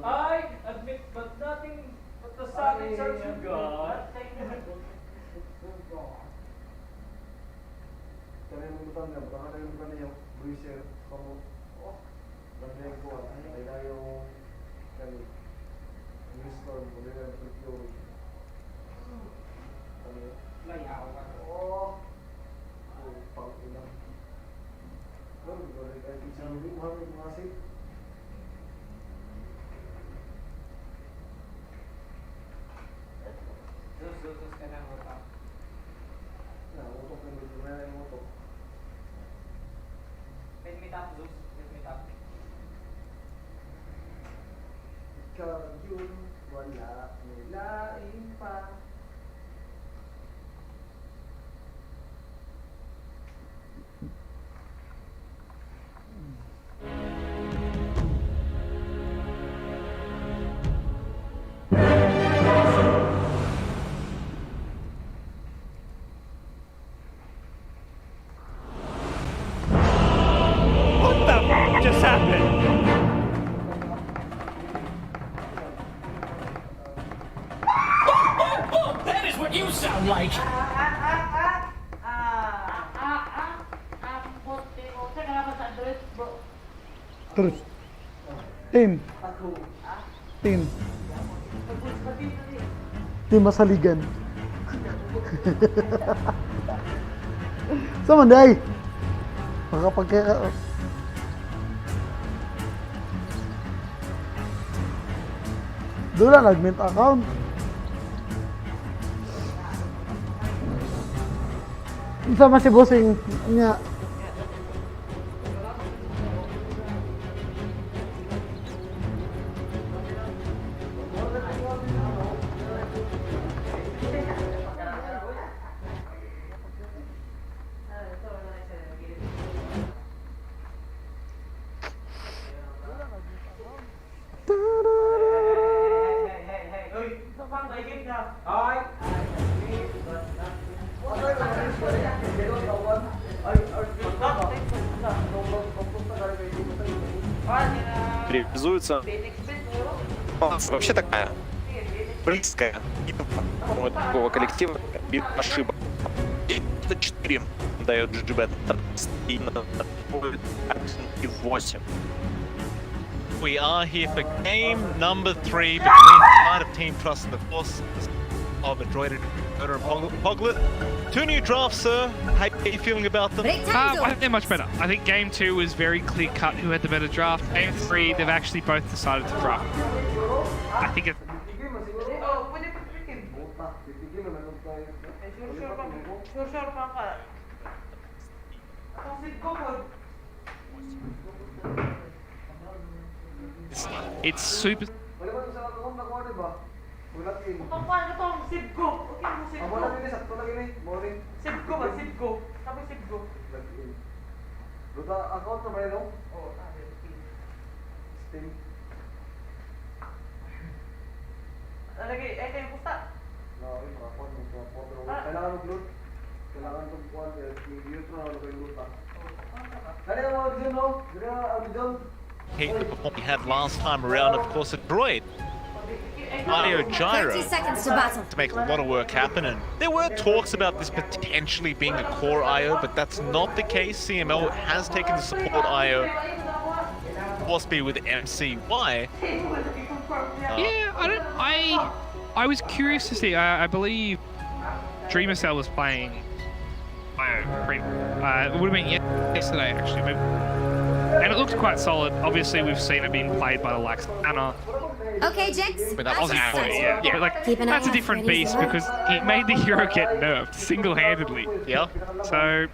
I admit but nothing but the silence of you God. Kalimutan niya, baka kalimutan niya yung bruiser kamu. Oh, naglayang ko ay na yung storm, muli na yung fury. Layaw ka. Oh, pang-ilang. Pero, kahit isang rin, mahal yung mga safe. Sus ka na utak. Utok yung gusto na yung utok. Let me tap, Zeus. Let me tap. Ikaw yun, wala nilaing pa. Just happened. That is what you sound like. Terus. Tim. Tim. Tim masaligan. Sama day. Makapagkaka. Doon lang nag-mint account. Sama si bossing niya. Реализуется вообще такая близкая от такого коллектива без ошибок. И это 4 дает GGB и 8. We are here for game number 3 between the side of Team Trust and the force of Adroit and Poglet. 2 new drafts, sir. How are you feeling about them? I think they're much better. I think game 2 was very clear cut who had the better draft. Game 3, they've actually both decided to draft. I think it's it's super. Dota account na ba yun? Oo, Steam. Nalagay, ito yung pusta. No, yung account mo sa photo. Kailangan mag-load. Kailangan itong kuhan. Neutron na kayo load pa. Dali na mga audition, no? Dali na audition. The performance we had last time around, of course, Adroit. Io Gyro 30 seconds to battle. to make a lot of work happen, and there were talks about this potentially being a core IO, but that's not the case. CML has taken the support IO, possibly with MCY. Yeah, I was curious to see. I believe Dreamer Cell was playing. It would have been yesterday actually, and it looked quite solid. Obviously, we've seen it being played by the likes of Anna. Okay, Jinx. But that wasn't for it, Yeah, but like Keep an that's eye a out different for any beast zone. because he made the hero get nerfed single-handedly. Yeah. So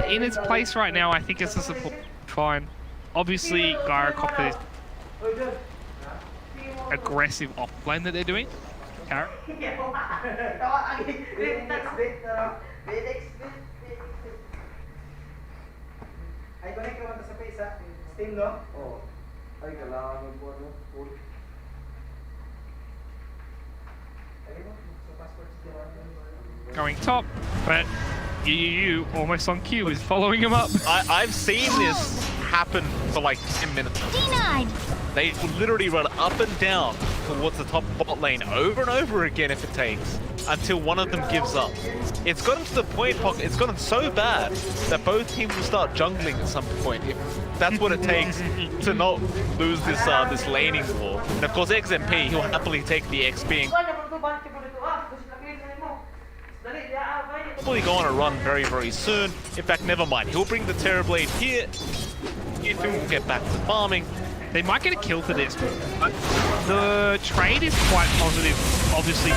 in its place right now, I think it's a support fine. Obviously, Gyrocopter aggressive off lane that they're doing. Carrot. Ay, connect ka man sa face ha? Steam, no? Oo. Ay, kailangan mo po, ano? Full. Going top, but you almost on cue is following him up. I've seen this happen for like 10 minutes. Denied. They will literally run up and down towards the top bot lane over and over again if it takes, until one of them gives up. It's gotten to the point, it's gotten so bad that both teams will start jungling at some point if that's what it takes to not lose this this laning war. And of course XMP, he'll happily take the XP and probably go on a run very, very soon. In fact, never mind. He'll bring the Terrorblade here. Ethan will get back to farming. They might get a kill for this, but the trade is quite positive, obviously,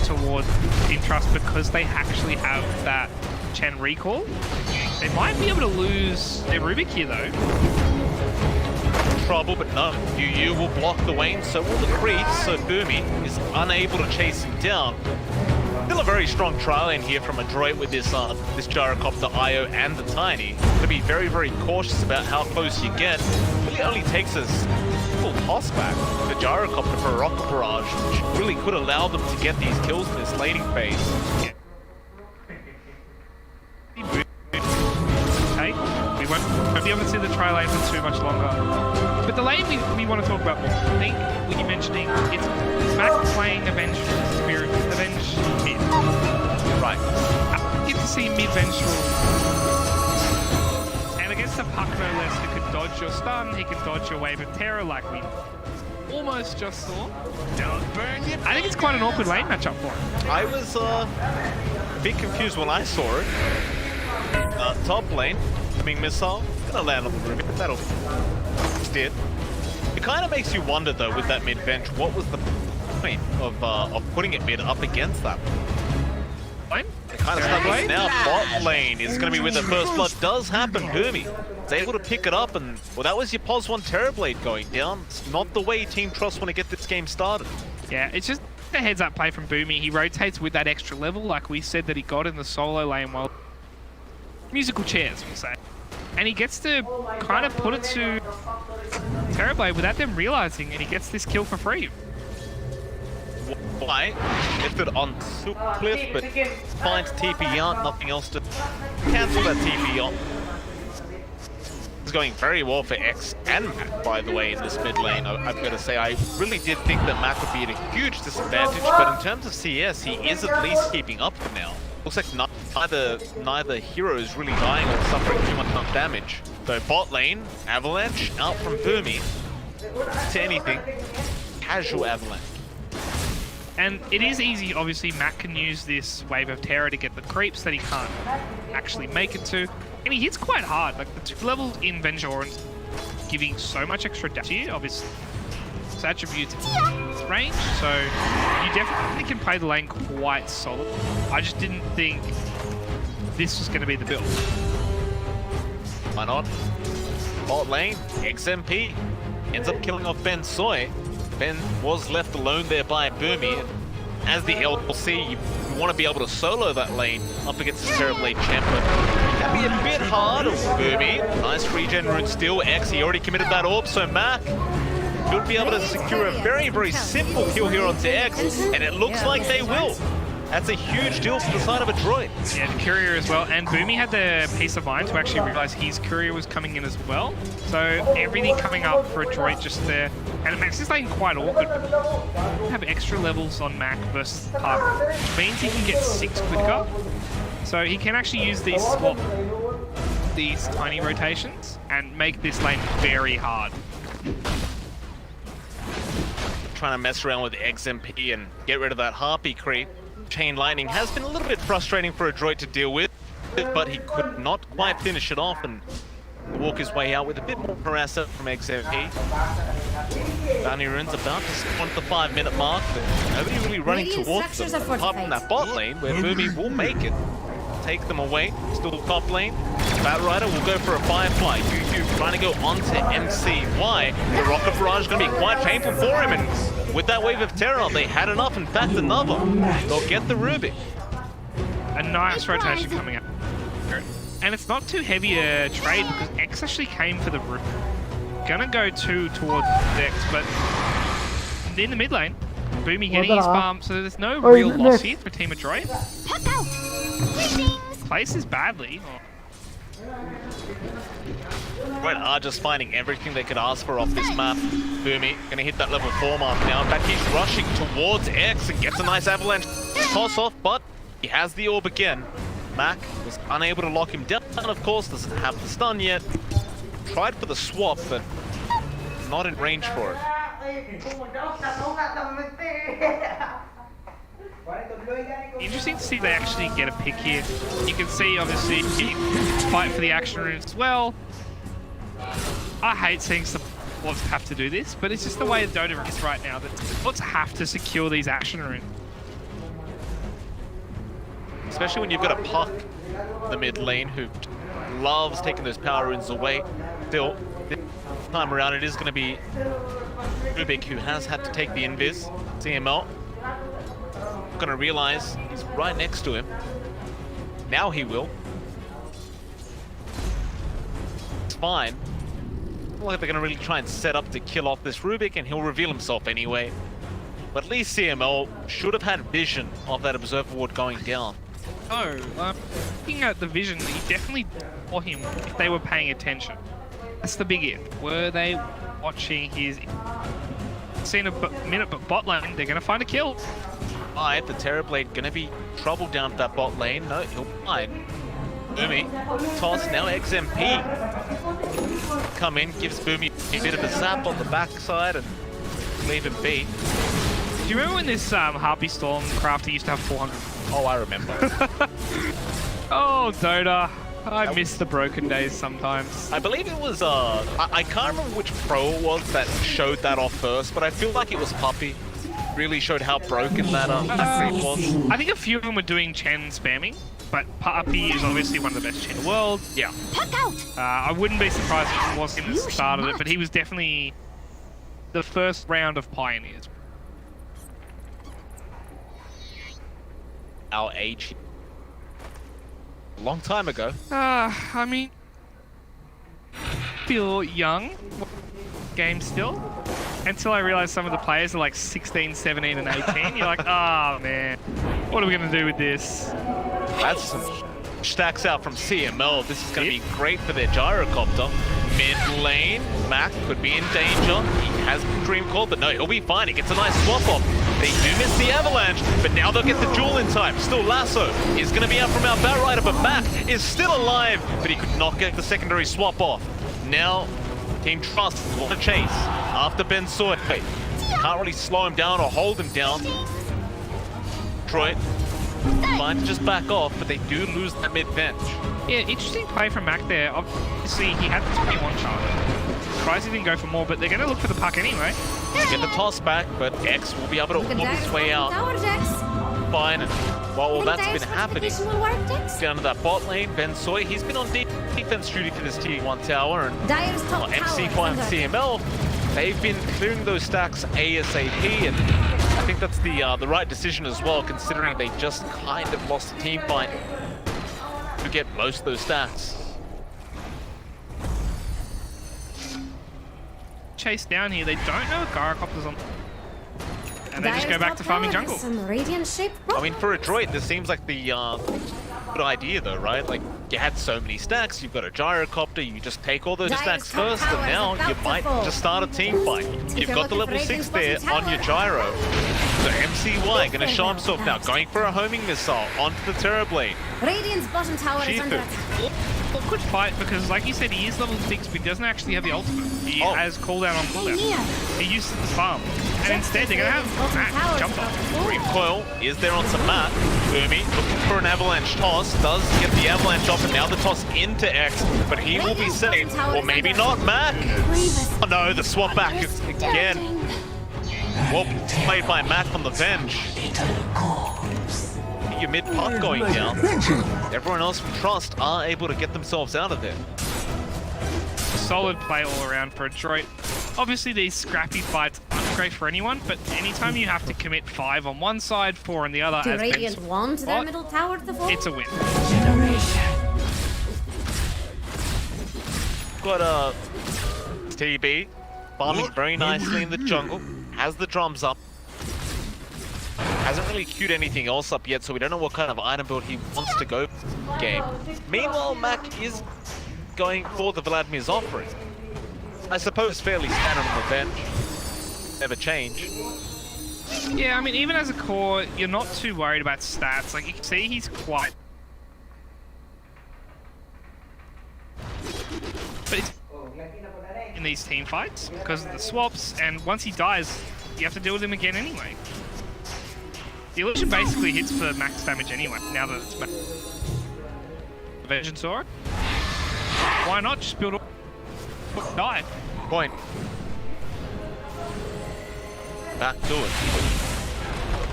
towards Team Trust because they actually have that Chen recall. They might be able to lose their Rubik here, though. Trouble, but no. Yu will block the Wayne, so will the creeps, so Boomy is unable to chase him down. Still a very strong trial in here from Adroit with this this Gyrocopter IO and the Tiny. To be very, very cautious about how close you get. Really only takes us full toss back. The Gyrocopter for a rocket barrage, which really could allow them to get these kills in this laning phase. Okay, we won't be able to see the tri lane for too much longer. But the lane we want to talk about more. I think what you're mentioning, it's Mac playing Avenge Spirit, Avenge mid. Right. I get to see mid Vengeful. And against a puck no less who can dodge your stun, he can dodge your wave of terror like we almost just saw. I think it's quite an awkward lane matchup for him. I was a bit confused when I saw it. Top lane, coming missile, gonna land on the Rubik, that'll be did. It kind of makes you wonder though with that mid bench, what was the point of putting it mid up against that? It kind of stuck now. Bot lane is going to be where the first blood does happen. Boomy is able to pick it up, and well, that was your Pos 1 Terrorblade going down. It's not the way Team Trust want to get this game started. Yeah, it's just a heads-up play from Boomy. He rotates with that extra level, like we said that he got in the solo lane. Well, musical chairs, we'll say. And he gets to kind of put it to Terrorblade without them realizing, and he gets this kill for free. Why? Lifted on super cliff, but finds TP out, nothing else to cancel that TP on. It's going very well for X and Matt, by the way, in this mid lane. I've got to say, I really did think that Matt would be at a huge disadvantage, but in terms of CS, he is at least keeping up for now. Looks like neither hero is really dying or suffering too much damage. So bot lane, Avalanche out from Boomy to anything, casual Avalanche. And it is easy, obviously, Matt can use this Wave of Terror to get the creeps that he can't actually make it to. And he hits quite hard, like the 2 levels in Vengeance giving so much extra damage here, obviously. It's attributes range, so you definitely can play the lane quite solid. I just didn't think this was going to be the build. Why not? Bot lane, XMP ends up killing off Ben Soy. Ben was left alone there by Boomy. And as the LC, you want to be able to solo that lane up against the Terrorblade champion. Can be a bit hard. Boomy, nice regen rune still. X, he already committed that orb, so Mac should be able to secure a very, very simple kill here onto X, and it looks like they will. That's a huge deal for the side of Adroit. Yeah, the courier as well. And Boomy had the peace of mind to actually realize his courier was coming in as well. So everything coming up for Adroit just there. And it makes this lane quite awkward, but have extra levels on Mac versus Puck, which means he can get 6 quicker. So he can actually use these these tiny rotations and make this lane very hard. Trying to mess around with XMP and get rid of that Harpy creep. Chain Lightning has been a little bit frustrating for Adroit to deal with, but he could not quite finish it off and walk his way out with a bit more harassment from XMP. Bounty Rune's about to spawn at the 5-minute mark, but nobody really running towards them, apart from that bot lane where Boomy will make it. Take them away, still top lane. Bat Rider will go for a Firefly. Yu trying to go onto MCY. The Rocket Barrage is going to be quite painful for him, and with that Wave of Terror, they had enough. In fact, another. They'll get the Rubik. A nice rotation coming up. And it's not too heavy a trade because X actually came for the roof. Gonna go towards X, but in the mid lane, Boomy getting his farm, so there's no real loss here for Team Adroit. Plays this badly. Adroit are just finding everything they could ask for off this map. Boomy gonna hit that level 4 mark now. In fact, he's rushing towards X and gets a nice avalanche toss off, but he has the orb again. Mac was unable to lock him down, and of course doesn't have the stun yet. Tried for the swap, but not in range for it. Interesting to see they actually get a pick here. You can see, obviously, fight for the action runes as well. I hate seeing some bots have to do this, but it's just the way Dota is right now, that bots have to secure these action runes. Especially when you've got a Puck in the mid lane who loves taking those power runes away. Still, this time around it is going to be Rubik who has had to take the invis. CML going to realize he's right next to him. Now he will. It's fine. Not like they're going to really try and set up to kill off this Rubik, and he'll reveal himself anyway. But at least CML should have had vision of that Observer Ward going down. No, looking at the vision, he definitely saw him if they were paying attention. That's the big if. Were they watching his... Seen a minute, but bot lane, they're going to find a kill. Alright, the Terrorblade going to be trouble down at that bot lane. No, he'll find. Boomy, toss, now XMP. Come in, gives Boomy a bit of a zap on the backside and leave him be. Do you remember when this Harpy Storm crafter used to have 400? Oh, I remember. Oh, Dota. I miss the broken days sometimes. I believe it was, I can't remember which pro it was that showed that off first, but I feel like it was Puppy. Really showed how broken that creep was. I think a few of them were doing Chen spamming, but Puppy is obviously one of the best Chen in the world. Yeah. I wouldn't be surprised if it was him that started it, but he was definitely the first round of pioneers. Our age. A long time ago. I mean, feel young game still until I realized some of the players are like 16, 17 and 18. You're like, oh man, what are we going to do with this? That's some stacks out from CML. This is going to be great for their gyrocopter. Mid lane, Mac could be in danger. He has Dream Call, but no, he'll be fine. He gets a nice swap off. They do miss the avalanche, but now they'll get the duel in time. Still, Lasso is going to be out from our Bat Rider, but Mac is still alive, but he could not get the secondary swap off. Now, Team Trust want to chase after Ben Soy. Can't really slow him down or hold him down. Adroit trying to just back off, but they do lose that mid bench. Yeah, interesting play from Mac there. Obviously, he had the 21 charge. Tries to even go for more, but they're going to look for the puck anyway. Get the toss back, but X will be able to work his way out. Fine, and while all that's been happening, down to that bot lane, Ben Soy, he's been on defense duty for this tier 1 tower, and MC5 and CML, they've been clearing those stacks ASAP, and I think that's the right decision as well, considering they just kind of lost the team fight to get most of those stacks. Chase down here, they don't know Gyrocopter's on, and they just go back to farming jungle. I mean, for Adroit, this seems like the good idea though, right? Like, you had so many stacks, you've got a gyrocopter, you just take all those stacks first, and now you might just start a team fight. You've got the level 6 there on your gyro. So MCY gonna show himself now, going for a homing missile onto the Terrorblade. Radiant's bottom tower is under attack. Awkward fight because, like you said, he is level 6, but he doesn't actually have the ultimate. He has cooldown on cooldown. He used it to farm, and instead they're gonna have Matt jump off. Dream Coil is there onto Matt. Boomy looking for an avalanche toss, does get the avalanche off, and now the toss into X, but he will be safe, or maybe not. Mac. Oh no, the swap back again. Well played by Mac on the bench. see your mid path going down, everyone else from Trust are able to get themselves out of there. Solid play all around for Adroit. Obviously, these scrappy fights aren't great for anyone, but anytime you have to commit 5 on one side, 4 on the other, Do as Ben Radiant want their middle tower to fall? it's a win. Got a TB farming very nicely in the jungle, has the drums up. Hasn't really queued anything else up yet, so we don't know what kind of item build he wants to go game. Meanwhile, Mac is going for the Vladimir's offering. I suppose fairly standard on the bench. Never change. Yeah, I mean, even as a core, you're not too worried about stats. Like, you can see he's quite... But it's in these team fights because of the swaps, and once he dies, you have to deal with him again anyway. The illusion basically hits for max damage anyway, now that it's Vengeance Aura. Why not just build up, die? Point. Back to it.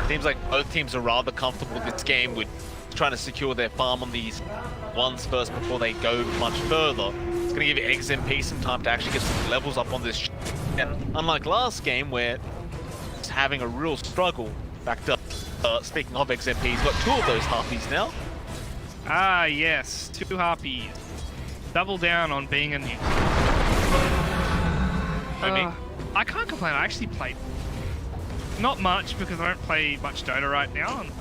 Seems like both teams are rather comfortable with this game with trying to secure their farm on these ones first before they go much further. It's going to give XMP some time to actually get some levels up on this and unlike last game where it's having a real struggle, back to speaking of XMP, he's got 2 of those harpies now. Ah, yes, 2 harpies. Double down on being a nuke. I can't complain, I actually played not much because I don't play much Dota right now. And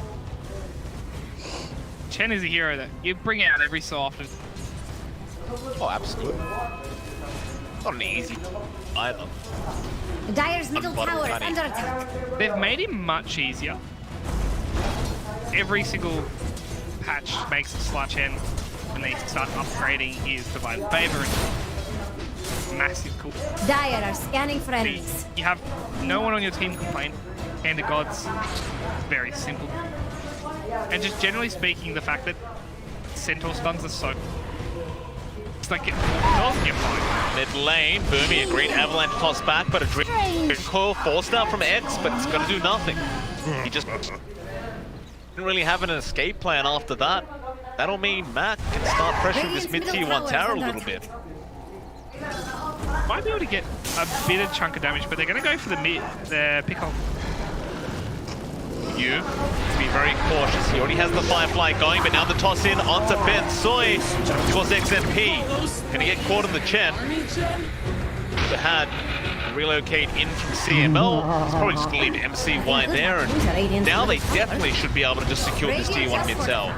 Chen is a hero that you bring out every so often. Oh, absolutely. Not an easy either. Dire's middle tower is under attack. They've made him much easier. Every single patch makes Chen when they start upgrading his Divine Favor. Massive cool. Dire are scanning for enemies. You have no one on your team complain. Hand of Gods, very simple. And just generally speaking, the fact that Centaur stuns are so... It's like it doesn't get fine. Mid lane, Boomy, a great avalanche toss back, but a great coil forced out from X, but it's gonna do nothing. He just didn't really have an escape plan after that. That'll mean Mac can start pressuring this mid tier 1 tower a little bit. Might be able to get a bit of chunk of damage, but they're gonna go for the pick up. You to be very cautious. He already has the Firefly going, but now the toss in onto Ben Soy. Of course, XMP gonna get caught in the Chen. The had relocate in from CML. It's probably just gonna leave MCY there, and now they definitely should be able to just secure this T1 mid tower.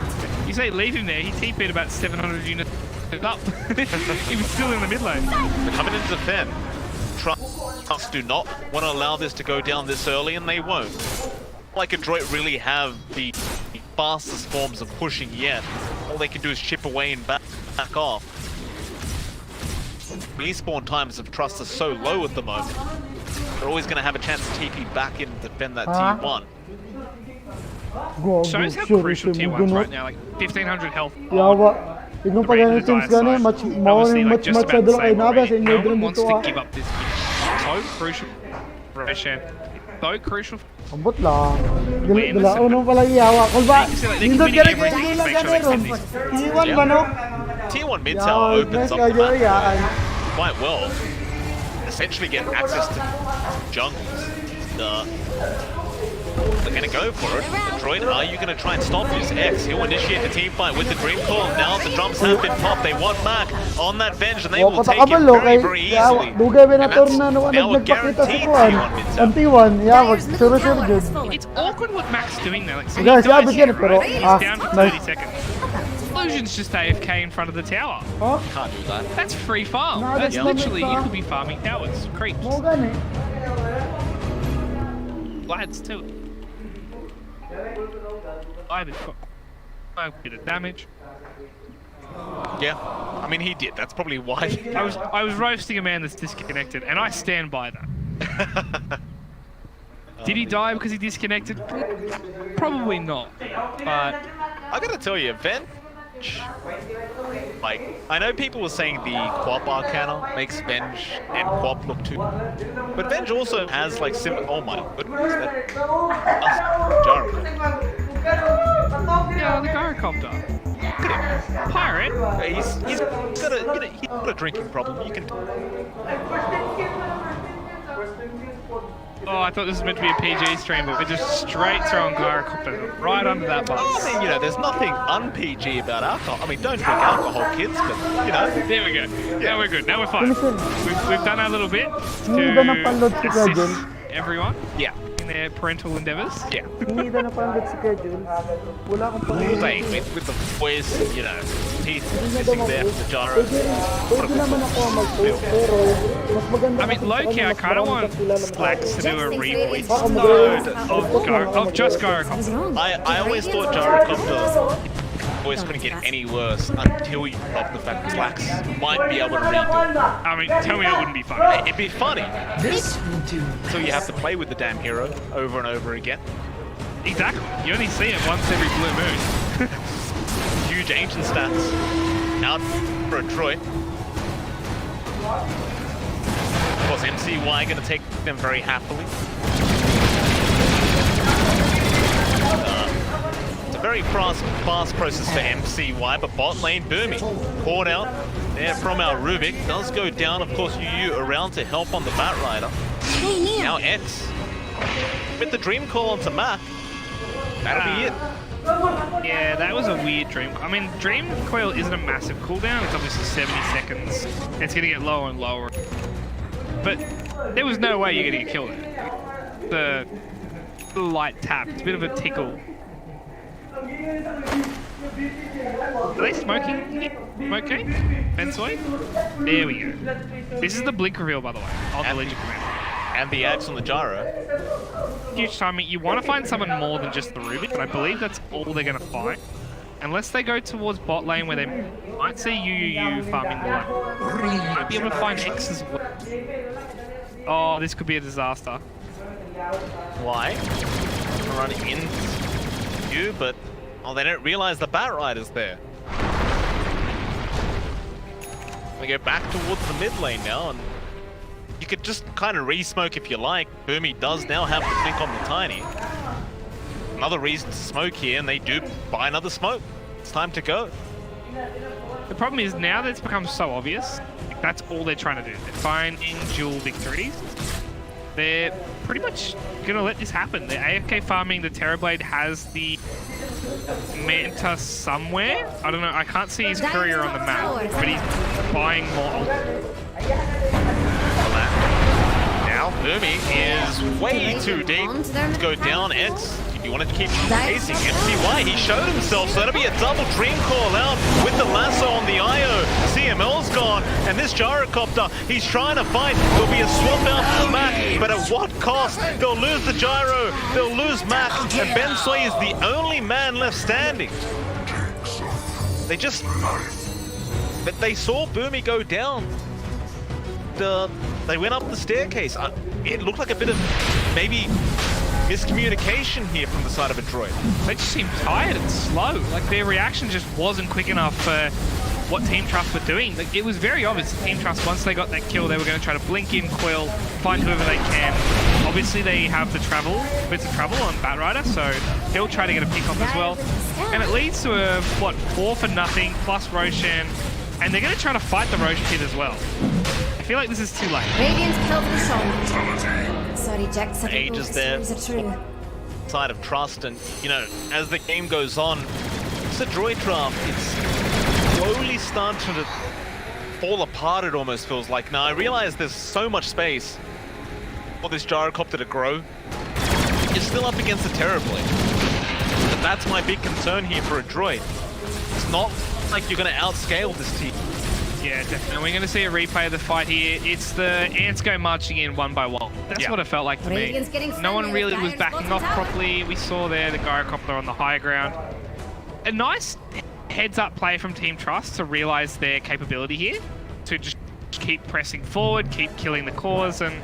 You say leave him there, he TP'd about 700 units up. He was still in the mid lane. They're coming in to defend. Trust do not want to allow this to go down this early, and they won't. Like Adroit really have the fastest forms of pushing yet. All they can do is chip away and back off. Respawn times of Trust are so low at the moment. They're always going to have a chance to TP back in and defend that T1. Shows how crucial T1's right now, like 1500 health. Yawa. Tingnan pa ganun teams ka na, much sa dalawa kayo nabas, inyo no din one wants dito to give up this. So crucial for Roshan. So crucial. Ambot lang. Dala unong pala yawa. Kung ba, nindot ka na kayo nila ganun. T1 ba no? T1 mid tower opens up the map quite well. Essentially get access to jungles. They're going to go for it. Adroit, are you going to try and stop this? X, he'll initiate the team fight with the Dream Call. Now the drums have been popped. They want Mac on that bench, and they will take it very, very easily. And that's now a guaranteed T1 mid tower. It's awkward what Mac's doing there. Like, so Guys, he dies yeah, here, pero, right? He's down for 30 nice. seconds. Illusion's just AFK in front of the tower. Can't do that. That's free farm. No, That's that's literally, not you farm. could be farming towers. Creeps. Mo gani. Lads too. Either got a bit of damage. Yeah, I mean he did. That's probably why. I was roasting a man that's disconnected, and I stand by that. Did he die because he disconnected? Probably not. But I gotta tell you, Venge, like, I know people were saying the Quap Arcana makes Venge and Quap look too, but Venge also has like oh my goodness, that's jarring. Yeah, the gyrocopter. Pirate. He's got a drinking problem. You can. Oh, I thought this was meant to be a PG stream, but we're just straight throwing gyrocopter right under that bus. I mean, there's nothing un-PG about alcohol. I mean, don't drink alcohol, kids, but, There we go. Now we're good. Now we're fine. Listen. We've done our little bit Hindi ba to napanood si Kuya assist Jules? everyone Yeah. in their parental endeavors. Yeah. Hindi ba napanood si Kuya Jules? Wala akong All day pakialam. with the boys, teeth missing there for the gyro. Pwede naman ako mag-post, pero mas maganda I mean, kasi sa low-key, kanya, I mas kind of maraming want kakilala na Slacks to tao. do a revoice Baka mag- of just gyrocopter. What's wrong? I always thought gyrocopter voice couldn't get any worse until you drop the fact that Slacks might be able to redo it. I mean, tell me it wouldn't be funny. It'd be funny. This will do. So you have to play with the damn hero over and over again. Exactly. You only see it once every blue moon. Huge ancient stats. Out for Adroit. Of course, MCY going to take them very happily. It's a very fast process for MCY, but bot lane Boomy caught out there from our Rubik. Does go down, of course, UU around to help on the Batrider. Hey, Neil. Now X with the Dream Call onto Mac. That'll be it. Yeah, that was a weird dream. I mean, Dream Coil isn't a massive cooldown. It's obviously 70 seconds. It's going to get lower and lower. But there was no way you're going to get killed. The light tap. It's a bit of a tickle. Are they smoking? Okay. Bensoi? There we go. This is the blink reveal, by the way, on the Legion Commander. And the axe on the gyro. Huge timing. You want to find someone more than just the Ruby, but I believe that's all they're going to fight. Unless they go towards bot lane where they might see UUU farming the lane. Might be able to find X as well. Oh, this could be a disaster. Why? Running in you, but they don't realize the Batrider's there. We go back towards the mid lane now, and you could just kind of re-smoke if you like. Boomy does now have to blink on the Tiny. Another reason to smoke here, and they do buy another smoke. It's time to go. The problem is now that it's become so obvious, that's all they're trying to do. They're finding dual victories. They're pretty much going to let this happen. They're AFK farming. The Terrorblade has the Manta somewhere. I don't know. I can't see his courier on the map, but he's buying more. Now, Boomy is way too deep to go down X. You wanted to keep chasing MCY. He showed himself, so that'll be a double dream call out with the lasso on the IO. CML's gone, and this gyrocopter, he's trying to fight. There'll be a swap out for Mac, but at what cost? They'll lose the gyro, they'll lose Mac, and Bensoi is the only man left standing. They just... But they saw Boomy go down. They went up the staircase. It looked like a bit of maybe miscommunication here from the side of Adroit. They just seemed tired and slow. Like their reaction just wasn't quick enough for what Team Trust were doing. Like, it was very obvious that Team Trust, once they got that kill, they were going to try to blink in, coil, find whoever they can. Obviously they have the bits of travel on Batrider, so he'll try to get a pick off as well. And it leads to a, 4-0 plus Roshan, and they're going to try to fight the Roshan kid as well. I feel like this is too late. Radiant killed the soul. Sorry, Jack. Ages there. Side of Trust, and as the game goes on, it's a Adroit draft. It's slowly starting to fall apart. It almost feels like. Now I realize there's so much space for this gyrocopter to grow. You're still up against the Terrorblade, but that's my big concern here for Adroit. It's not like you're going to outscale this team. Yeah, definitely. We're going to see a replay of the fight here. It's the ants go marching in one by one. That's what it felt like to me. No one really was backing off properly. We saw there the gyrocopter on the high ground. A nice heads-up play from Team Trust to realize their capability here, to just keep pressing forward, keep killing the cores, and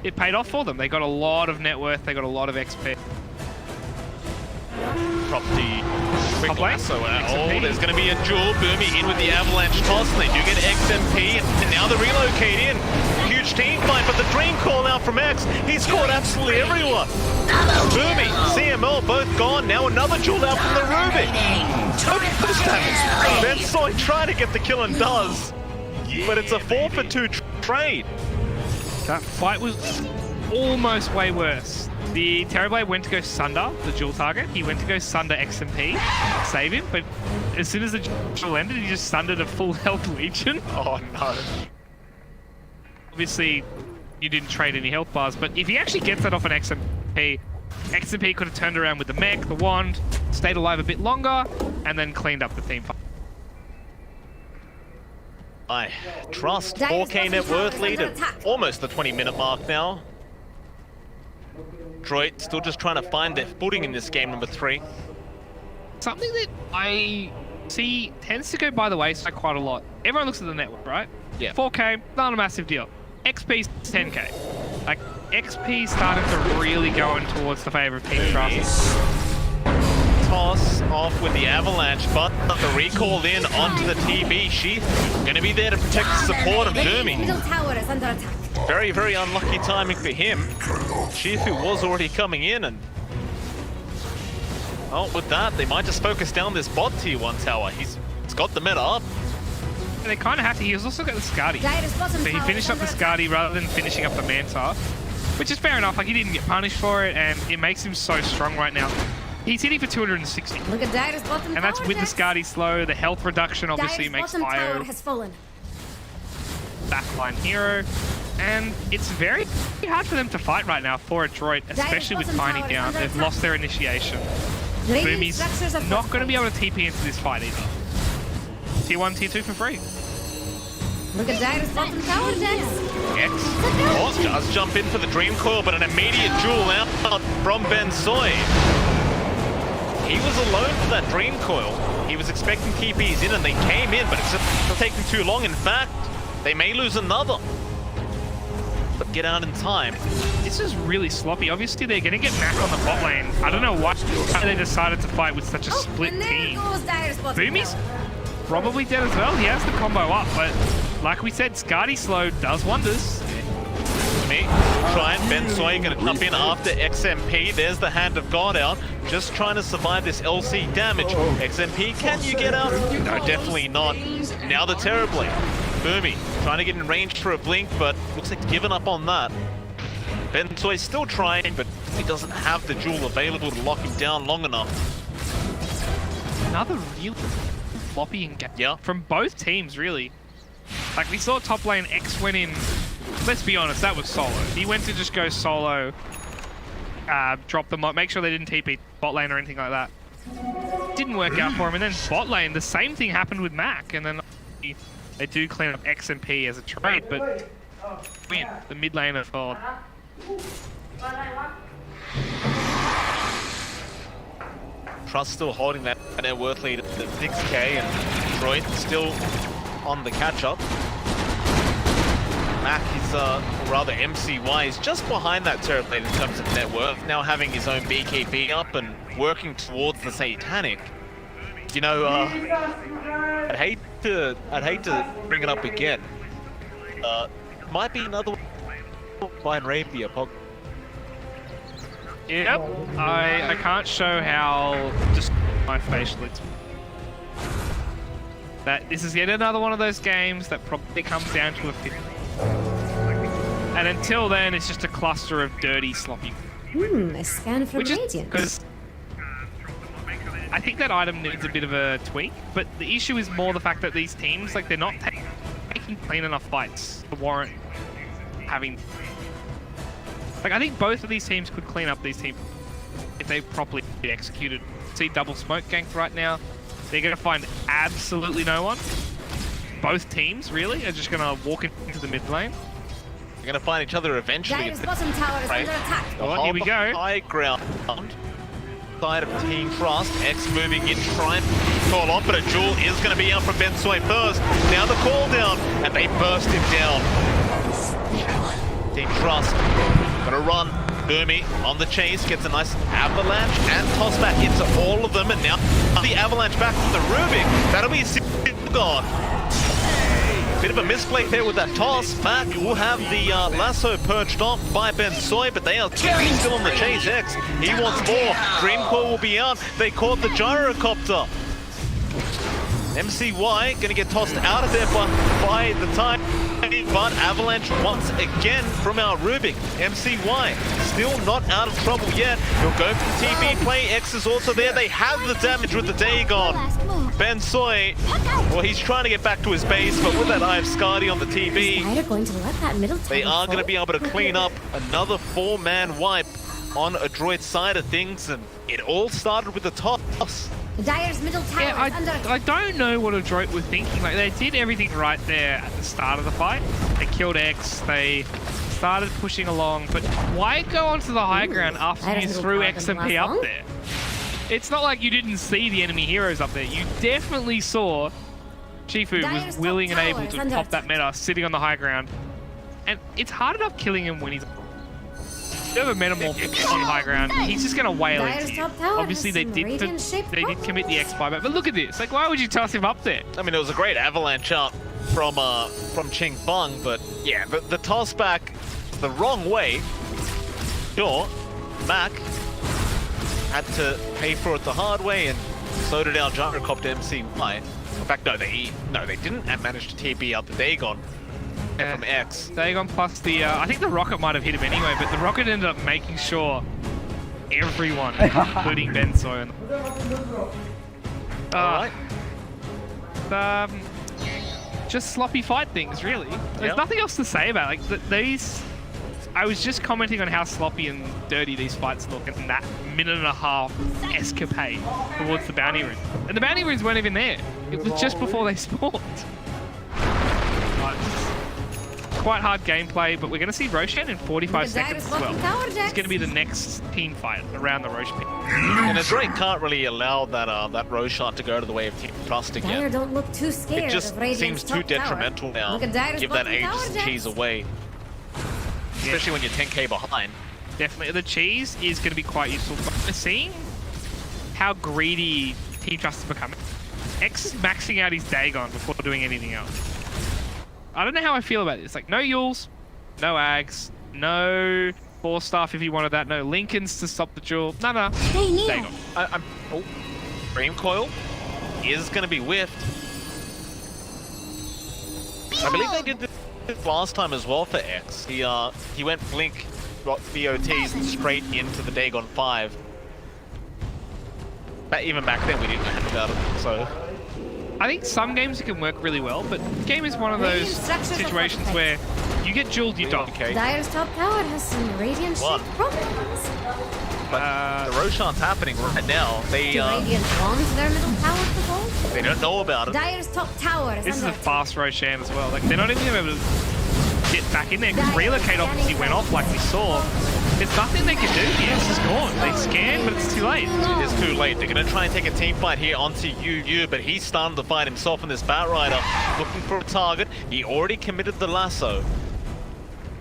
it paid off for them. They got a lot of net worth, they got a lot of XP. Drop the quick lasso out. Oh, there's going to be a duel. Boomy in with the avalanche toss, and they do get XMP, and now the relocate in. Huge huge team fight, but the dream call out from X, he scored absolutely everyone. Boomy, CML both gone, now another duel out from the Rubik. Bensoy trying to get the kill and does, but it's a 4-for-2 trade. That fight was almost way worse. The Terrorblade went to go Sunder, the dual target. He went to go Sunder XMP, save him, but as soon as the duel ended, he just sundered a full health Legion. Oh no. Obviously, you didn't trade any health bars, but if he actually gets that off an XMP, XMP could have turned around with the mech, the wand, stayed alive a bit longer, and then cleaned up the team fight. I trust 4K net worth lead at almost the 20-minute mark now. Adroit still just trying to find their footing in this game number 3. Something that I see tends to go by the wayside quite a lot. Everyone looks at the network, right? Yeah. 4K, not a massive deal. XP's 10K. Like, XP started to really go in towards the favor of Team Trust. Toss off with the Avalanche, but the recall in onto the TB. Sheath going to be there to protect and support him. Doomy. Middle tower is under attack. Very, very unlucky timing for him. Sheath, who was already coming in, and oh, with that, they might just focus down this bot tier 1 tower. He's got the meta up. And they kind of have to. He's also got the Skadi. So he finished up the Skadi rather than finishing up the Manta, which is fair enough. Like, he didn't get punished for it, and it makes him so strong right now. He's hitting for 260. Look at Dire's bottom and that's tower, with Jax. the Skadi slow. The health reduction obviously makes bottom tower IO has fallen. backline hero. And it's very hard for them to fight right now for Adroit, especially with bottom Tiny tower down. is under They've attack. lost their initiation. Radiant Boomy's structures are not going to be able to TP into this fight either. Tier 1, Tier 2 for free. Look at Dire's bottom tower, Jax. X does jump in for the Dream Coil, but an immediate duel out from Bensoy. He was alone for that Dream Coil. He was expecting TPs in and they came in, but it's just taking too long. In fact, they may lose another. But get out in time. This is really sloppy. Obviously, they're going to get Mac on the bot lane. I don't know why they decided to fight with such a split and there team. goes Dire's bottom Boomy's tower. probably dead as well. He has the combo up, but like we said, Skadi slow does wonders. Try and Bensoy going to jump in after XMP. There's the Hand of God out. Just trying to survive this LC damage. XMP, can you get out? No, definitely not. Now the Terrorblade. Boomy trying to get in range for a blink, but looks like he's given up on that. Bensoy still trying, but he doesn't have the jewel available to lock him down long enough. Another really floppy engagement from both teams, really. Like, we saw top lane X went in. Let's be honest, that was solo. He went to just go solo, drop them up, make sure they didn't TP bot lane or anything like that. Didn't work out for him, and then bot lane, the same thing happened with Mac, and then they do clean up X and P as a trade, but win the mid lane of Trust still holding that net worth lead at 6K, and Adroit still on the catch-up. Mac is, or rather MCY, is just behind that Terrorblade in terms of net worth, now having his own BKB up and working towards the Satanic. You know, I'd hate to bring it up again. Might be another Fine Rapier. Yep, I can't show how just my facial expression. That this is yet another one of those games that probably comes down to a 50. And until then, it's just a cluster of dirty, sloppy. A scan from Radiant. Because I think that item needs a bit of a tweak, but the issue is more the fact that these teams, like, they're not taking clean enough fights to warrant having. Like, I think both of these teams could clean up these teams if they properly executed. See double smoke ganked right now. They're going to find absolutely no one. Both teams, really, are just going to walk into the mid lane. They're going to find each other eventually. Dire's bottom tower is under attack. Oh, here we go. High ground side of Team Trust. X moving in, trying to call off, but a duel is going to be out from Bensoy first. Now the call down, and they burst him down. Team Trust gonna run. Boomy on the chase, gets a nice avalanche and toss back into all of them, and now the avalanche back from the Rubik. That'll be gone. Bit of a misplay there with that toss. Mac will have the lasso perched off by Ben Soy, but they are still on the chase. X, he wants more. Dreamcore will be out. They caught the gyrocopter. MCY gonna get tossed out of there by the time, but Avalanche once again from our Rubik. MCY still not out of trouble yet. He'll go for the TB play. X is also there. They have the damage with the Dagon. Ben Soy, well, he's trying to get back to his base, but with that Eye of Skadi on the TB, Going to let that middle they are going to be able to clean up another 4-man wipe on Adroit's side of things, and it all started with the toss. Dyer's middle tower Yeah, is under. I don't know what Adroit were thinking. Like, they did everything right there at the start of the fight. They killed X, they started pushing along, but why go onto the high ground after you threw XMP up there? It's not like you didn't see the enemy heroes up there. You definitely saw Shifu was willing and able to pop that meta sitting on the high ground. And it's hard enough killing him when he's a bit of a metamorph on high ground. He's just going to wail into you. Obviously, they did commit the X buyback, but look at this. Like, why would you toss him up there? I mean, it was a great avalanche up from Ching Feng, but yeah, the toss back the wrong way. Sure, Mac had to pay for it the hard way, and so did our gyrocopter MCY. In fact, no, they didn't manage to TP out the Dagon from X. Dagon plus the, I think the rocket might have hit him anyway, but the rocket ended up making sure everyone, including Ben Soy. Alright. Just sloppy fight things, really. There's nothing else to say about it. Like, these... I was just commenting on how sloppy and dirty these fights look in that minute-and-a-half escapade towards the bounty room. And the bounty rooms weren't even there. It was just before they spawned. Quite hard gameplay, but we're going to see Roshan in 45 seconds as well. It's going to be the next team fight around the Rosh pit. And Adroit can't really allow that Roshan to go to the way of Team Trust again. Dyer don't look too scared. It just seems too detrimental now to give that Aegis and cheese away. Especially when you're 10k behind. Definitely. The cheese is going to be quite useful. But seeing how greedy Team Trust is becoming. X is maxing out his Dagon before doing anything else. I don't know how I feel about this. Like, no Yules, no Ags, no Force Staff if he wanted that, no Lincolns to stop the duel. No. Dagon. Dream Coil is going to be whiffed. I believe they did this last time as well for X. He went Blink, got VOTs straight into the Dagon 5. But even back then we didn't know about it, so... I think some games it can work really well, but game is one of those situations where you get jeweled, you die. Okay. Dyer's top tower has some radiant shaped problems. But the Roshan's happening right now. They Do Radiant want their middle tower to hold? they don't know about it. Dyer's top tower is This is under a fast Roshan as well. Like, they're not even able to get back in there because Relocate obviously went off like we saw. There's nothing they can do here. It's just gone. They scanned, but it's too late. It is too late. They're going to try and take a team fight here onto UU, but he's starting to fight himself in this Bat Rider, looking for a target. He already committed the lasso.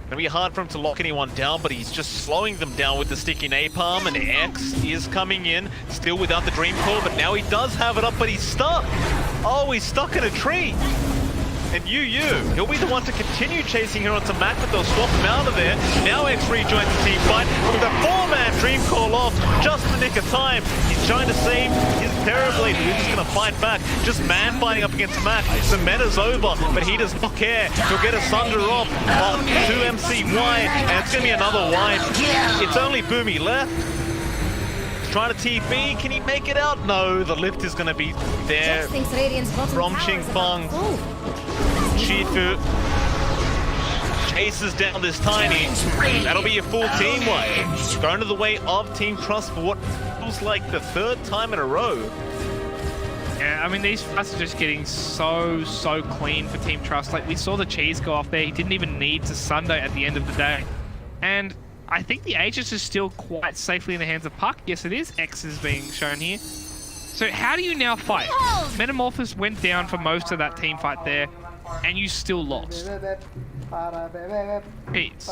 It'll be hard for him to lock anyone down, but he's just slowing them down with the sticky napalm, and X is coming in, still without the Dream Core, but now he does have it up, but he's stuck. Oh, he's stuck in a tree. And UU, he'll be the one to continue chasing here onto Mac, but they'll swap him out of there. Now X rejoins the team fight with a 4-man Dream Call off, just the nick of time. He's trying to save his Parablade, who's just gonna fight back. Just man fighting up against Mac. The meta's over, but he does not care. He'll get a Sunder off on 2MCY, and it's gonna be another wipe. It's only Boomy left. Trying to TB, can he make it out? No, the lift is gonna be there from Ching Feng. Shifu chases down this Tiny. That'll be a full team wipe. Going to the way of Team Trust for what feels like the 3rd time in a row. Yeah, I mean, these fights are just getting so clean for Team Trust. Like, we saw the cheese go off there. He didn't even need to Sundo at the end of the day. And I think the Aegis is still quite safely in the hands of Puck. Yes, it is. X is being shown here. So how do you now fight? Metamorphosis went down for most of that team fight there, and you still lost. It's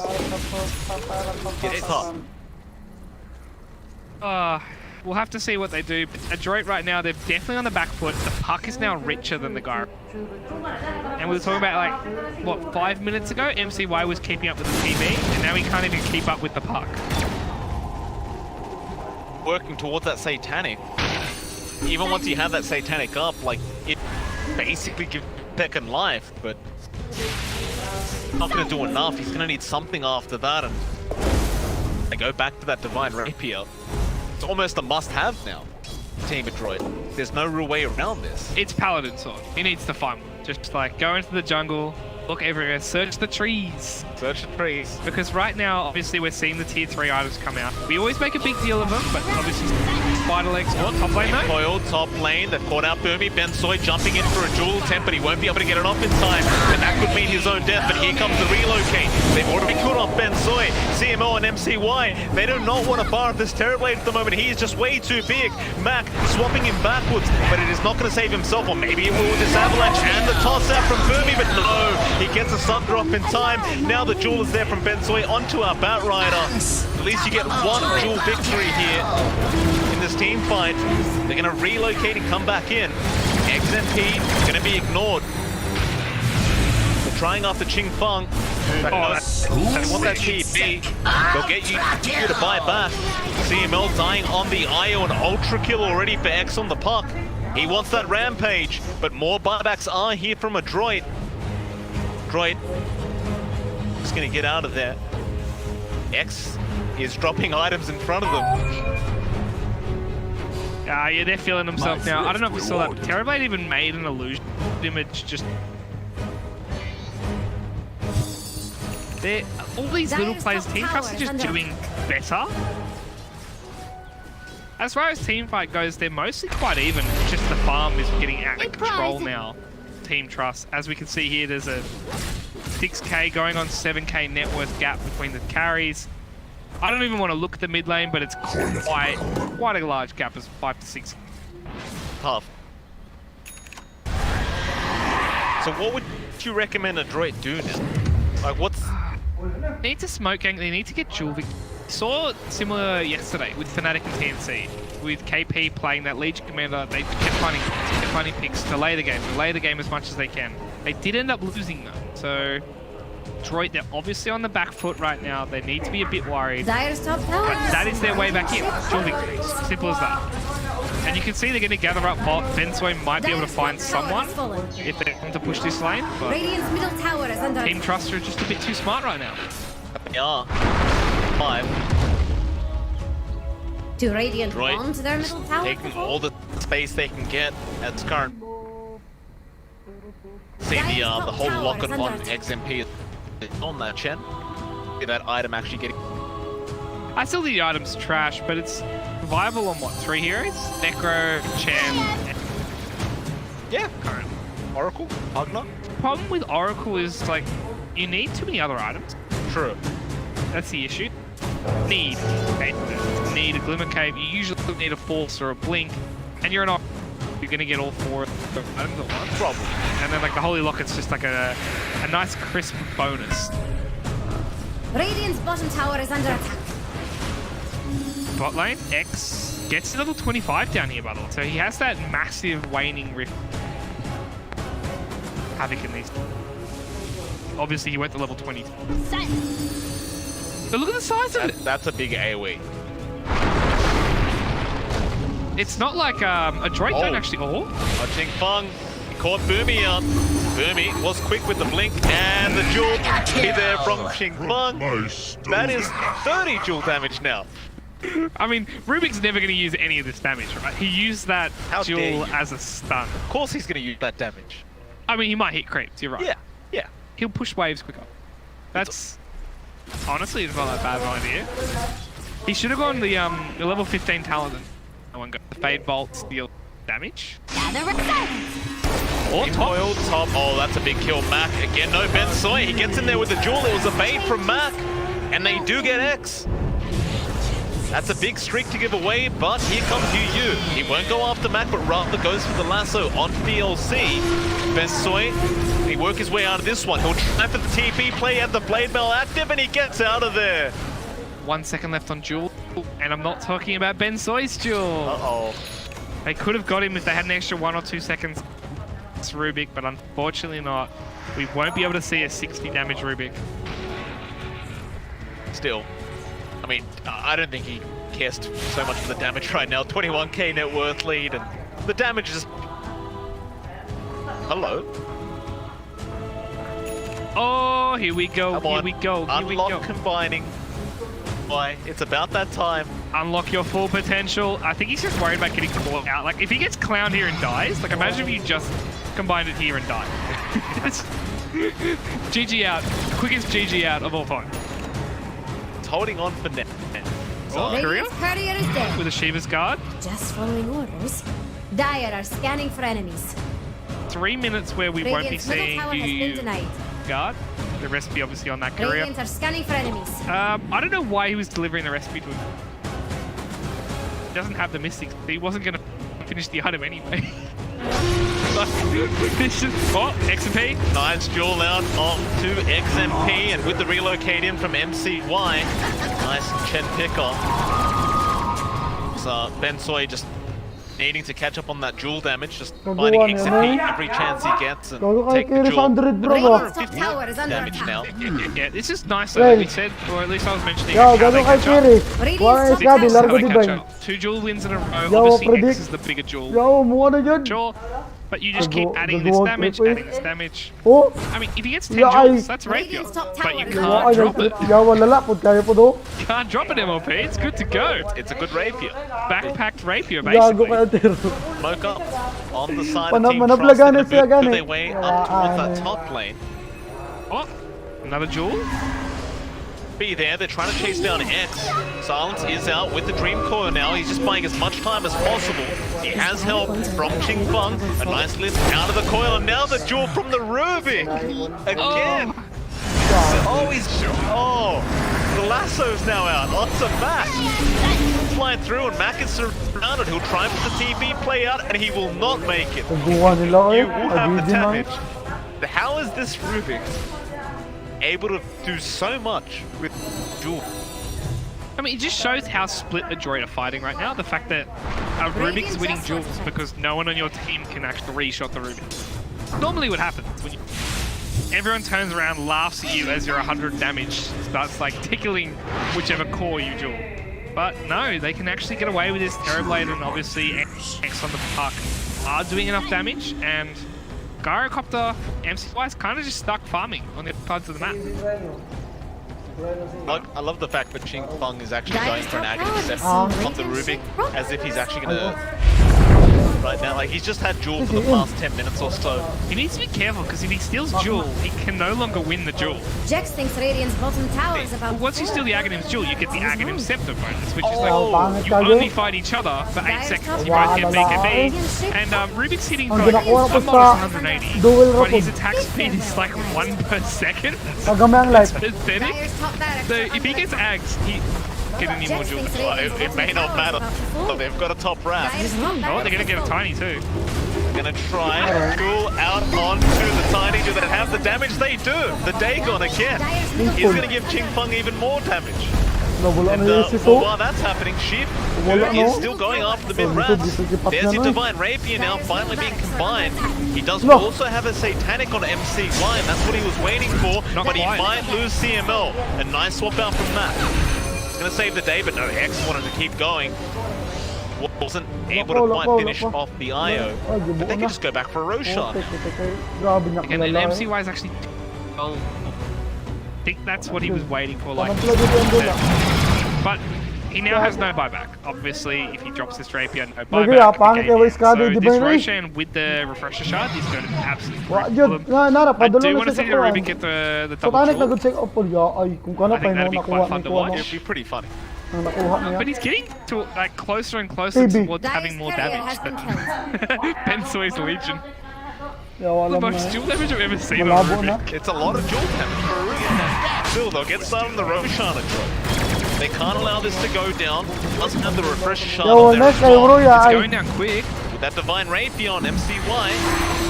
We'll have to see what they do. Adroit right now, they're definitely on the back foot. The puck is now richer than the Gyro. And we were talking about, like, what, 5 minutes ago? MCY was keeping up with the TV, and now he can't even keep up with the puck. Working towards that Satanic. Even once you have that Satanic up, like, it basically gives second life, but not going to do enough. He's going to need something after that, and they go back to that Divine Rapier. It's almost a must-have now, Team Adroit. There's no real way around this. It's Paladin Sword. He needs to find one. Just, like, go into the jungle, look everywhere, search the trees. Search the trees. Because right now, obviously, we're seeing the tier 3 items come out. We always make a big deal of them, but obviously, Spider Legs, what, top lane though? Foil, top lane, they've caught out Burmy. Bensoy jumping in for a dual attempt, but he won't be able to get it off in time. And that could mean his own death, but here comes the relocate. They've already cut off Bensoy, CMO and MCY. They do not want to bar up this Terrorblade at the moment. He is just way too big. Mac swapping him backwards, but it is not going to save himself, or maybe it will with this avalanche and the toss out from Burmy, but no, he gets a sun drop in time. Now the duel is there from Bensoy onto our Batrider. At least you get one duel victory here in this team fight. They're going to relocate and come back in. XMP going to be ignored. They're trying after Ching Feng. But no, they want that TP. They'll get you to buy back. CML dying on the IO, and ultra kill already for X on the puck. He wants that rampage, but more buybacks are here from Adroit. Adroit just going to get out of there. X is dropping items in front of them. Yeah, they're feeling themselves now. I don't know if you saw that. Terrorblade even made an illusion image. Just all these little players. Team Trust are just doing better. As far as team fight goes, they're mostly quite even. It's just the farm is getting out of control now. Team Trust, as we can see here, there's a 6k going on 7k net worth gap between the carries. I don't even want to look at the mid lane, but it's quite a large gap, as 5 to 6. Tough. So what would you recommend Adroit do now? Like, what's... They need to smoke gang, they need to get dual victory. Saw similar yesterday with Fnatic and TNC. With KP playing that Legion Commander, they kept finding picks to delay the game as much as they can. They did end up losing though, so Adroit, they're obviously on the back foot right now. They need to be a bit worried. Dire's top tower. But that is their way back in. Dual victories. Simple as that. And you can see they're going to gather up bot. Bensoy might be able to find someone if they want to push this lane. But Radiant's middle tower is under Team Trust are just a bit too smart right now. Yeah. 5. Do Radiant Adroit want their middle tower? taking all the space they can get at this current. See the whole lock and on XMP is on that Chen. See that item actually getting... I still think the item's trash, but it's viable on what, 3 heroes? Necro, Chen, Yeah, current. Oracle, Agna. problem with Oracle is, like, you need too many other items. True. That's the issue. Need a Glimmer Cave. You usually need a Force or a Blink, and you're an Oracle. You're gonna get all 4 items at once. Probably. And then, like, the Holy Locket's just like a nice crisp bonus. Radiant's bottom tower is under attack. Bot lane, X gets to level 25 down here, by the way. So he has that massive waning rift. Havoc in these. Obviously, he went to level 20. But look at the size of it. That's a big AoE. It's not like Adroit don't actually. Ching Feng, he caught Burmy out. Burmy was quick with the blink and the jewel be there from Ching Feng. That is 30 jewel damage now. I mean, Rubik's never going to use any of this damage, right? He used that How dare jewel you. as a stun. Of course he's going to use that damage. I mean, he might hit creeps, you're right. Yeah, yeah. He'll push waves quicker. That's honestly, it's not that bad of an idea. He should have gone the level 15 Taladin. No one got the Fade Bolt deal damage. Or top. Top. Oh, that's a big kill. Mac again. No Bensoy. He gets in there with the jewel. It was a bait from Mac, and they do get X. That's a big streak to give away, but here comes UU. He won't go after Mac, but rather goes for the lasso on DLC. Bensoy, he work his way out of this one. He'll try for the TP play, have the Blade Bell active, and he gets out of there. 1 second left on Jewel, and I'm not talking about Ben Soy's Jewel. Uh-oh. They could have got him if they had an extra 1 or 2 seconds. It's Rubik, but unfortunately not. We won't be able to see a 60 damage Rubik. Still, I mean, I don't think he cares so much for the damage right now. 21k net worth lead, and the damage is... Hello? Oh, here we go, Come here on. we go, here we Unlock go. combining. Why? It's about that time. Unlock your full potential. I think he's just worried about getting caught out. Like, if he gets clowned here and dies, like, imagine if you just combined it here and died. GG out. Quickest GG out of all time. It's holding on for net. Oh, Korea? Radiant's courier is dead. With a Shiva's guard. Just following orders. Dire are scanning for enemies. 3 minutes where we won't be Radiant's middle seeing tower has been you denied. guard. The recipe obviously on that Korea. Radiants are scanning for enemies. I don't know why he was delivering the recipe to him. He doesn't have the mystics. He wasn't going to finish the item anyway. This is, oh, XMP. Nice duel out on to XMP, and with the relocate in from MCY, nice Chen pickoff. So Ben Soy just needing to catch up on that duel damage, just finding XMP every chance he gets and take the duel. 100 bro. Radiant's top tower is under Damage now. attack. Yeah, this is nice though, like we said, or at least I was mentioning Yo, how they gano'n kay catch up. Kiri. Radiant's Wala top is gabi, tower. largo How di they ba? catch up. 2 duel wins in a row. Yo, Obviously, predict. X is the bigger duel. Yo, mo ano dyan? Sure, but you just keep Gago- adding this gagawa damage, trip, eh. adding this damage. Oh, I mean, if he gets 10 Yeah, jewels, I- that's rapier. Radiant's top But you tower is gawa can't ay drop it. yawa lala pud kaya po do. Can't drop it, MLP. It's good to go. It's a good rapier. Backpacked rapier, Gago basically. kaya tiro. Smoke up on the side of Team Manablagan Frost, siya and move gani. their way up towards that Wala, top lane. Oh, another jewel. Be there, they're trying to chase down X. Silence is out with the Dream Coil now. He's just buying as much time as possible. He has help from Ching Feng. A nice lift out of the coil, and now the duel from the Rubik. Again. Oh, he's... Oh, the lasso's now out onto Mac. Flying through, and Mac is surrounded. He'll try for the TP play out, and he will not make it. Tubuhan nila You eh. will have the Agizin lang. damage. How is this Rubik able to do so much with duel? I mean, it just shows how split Adroit are fighting right now. The fact that Rubik's winning duels because no one on your team can actually re-shot the Rubik. Normally what happens when everyone turns around, laughs at you as your 100 damage starts like tickling whichever core you duel. But no, they can actually get away with this. Terrorblade and obviously X on the puck are doing enough damage, and Gyrocopter, MCY is kind of just stuck farming on the sides of the map. I love the fact that Ching Feng is actually going for an agony step Dire's on the Rubik, as if he's actually gonna... Right now, like, he's just had duel for the past 10 minutes or so. He needs to be careful because if he steals Jewel, he can no longer win the Jewel. Jex thinks Radiant's bottom tower is about. Once you steal the Aghanim's Jewel, you get the Aghanim Scepter bonus, which is Oh, like you pangit only kayo. fight each other for 8 seconds. You Wow, both get lalaki. BKB. And Rubik's hitting Ang for like ginakuha ko a sa modest 180, dual but his rapid. attack speed is like 1 per second. Kagamay ang That's life. pathetic. Dire's top barracks So are if he under gets attack. Ags, he get any more Jex Jewel. thinks Well, Radiant's it may bottom not tower matter. is about to Oh, fall. they've got a top wrap. Dire's top Oh, barracks they're gonna is get a full. tiny too. Gonna try and duel out onto the Tiny that have the damage they do. The Dagon again. Dire's middle He's gonna give Ching Feng even more damage. Nawala And na yung well, siso. while that's happening, Sheep Wala, is no? still going after the Oh, mid-wraps. dito, dito, dito, There's your no? Divine Rapier now finally being combined. He does No. also have a Satanic on MCY, and that's what he was waiting for, Not but he quite. might lose CML. A nice swap out from that. It's gonna save the day, but no, X wanted to keep going. Wasn't able to quite finish off the IO, but they can just go back for a Roshan. Grabe niya And then kalala. MCY is actually. Oh, I think that's what he was waiting for. Like, Parang plug it in doon ah. but he now has no buyback. Obviously, if he drops this rapier, no Lagi, buyback. pangit kayo, Iskado, So di this ba yun, eh? Roshan with the refresher shard is going to be absolutely Wa, great for Jud, them. nara, I padalo do na want to siya see sa the kuwan. Rubik get the double Satanic na jewel, good sa opol ya. Ay, kung kano I think pa that'd yung be quite nakuha fun ni to kuha watch. mo. It'd be pretty funny. Ang nakuha niya. but he's getting to like closer and closer TB. towards having more Dire's damage. carrier has been killed. Ben Soy's Legion, Yawa the lang most na. duel damage I've ever seen on Malabo na. Rubik. It's a lot of duel damage for a Rubik. Still, they'll get started on the Roshan Adroit. They can't allow this to go down. Doesn't have the refresher shard Yawa on there na as kayo bro well. ya. It's Ay, going down quick. With that Divine Rapier on MCY,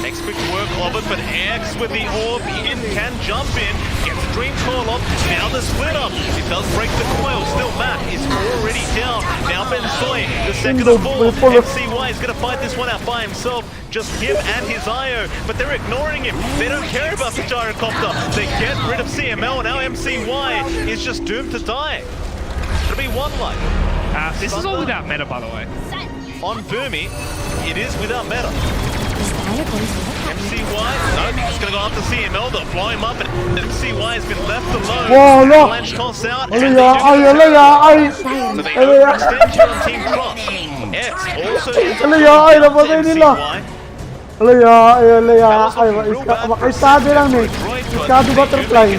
makes quick work of it, but X with the orb in can jump in, gets the Dream Call off, now the split up. It does break the coil, still The second of all, MCY is going to fight this one out by himself. Just him and his IO, but they're ignoring him. They don't care about the gyrocopter. They get rid of CML, and now MCY is just doomed to die. It'll be one life. This is all without meta, by the way. On Boomy, it is without meta. MCY, no, he's going to go after CML. They'll blow him up, and MCY has been left alone. Whoa, look! Avalanche toss out, Ay, and they ay, so they overextend here on Team Cross. X also ends up ay, napatay nila. MCY. Makaistado lang eh. Iskado butterfly.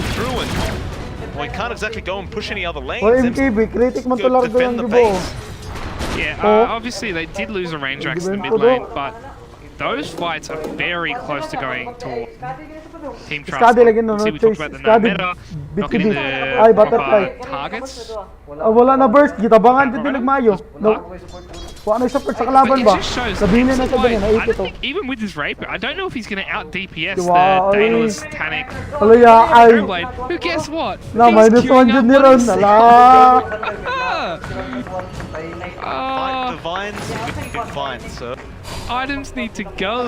We can't exactly go and push any other lanes. O MKB, critic man to largo defend yung the gibo. base. Yeah, obviously they did lose a range rax in the mid lane, but those fights are very close to going toward Team Trust. Skadi lagi no, See, we talked about the no Skadi, meta, not BTB. getting the Ay, butterfly. proper targets. Wala na burst, gitabangan din nagmayo. No. Kung ano support sa kalaban But ba? it just shows Sabihin na sa ganyan, I naipit don't to. think even with his rapier, I don't know if he's going to out DPS the Wow, Daedalus Tanic Alaya, ay. Blade. Who guess what? Na, He's minus queuing 100 up ni Ron. 106. Fight Divines, fine, sir. Items need to go.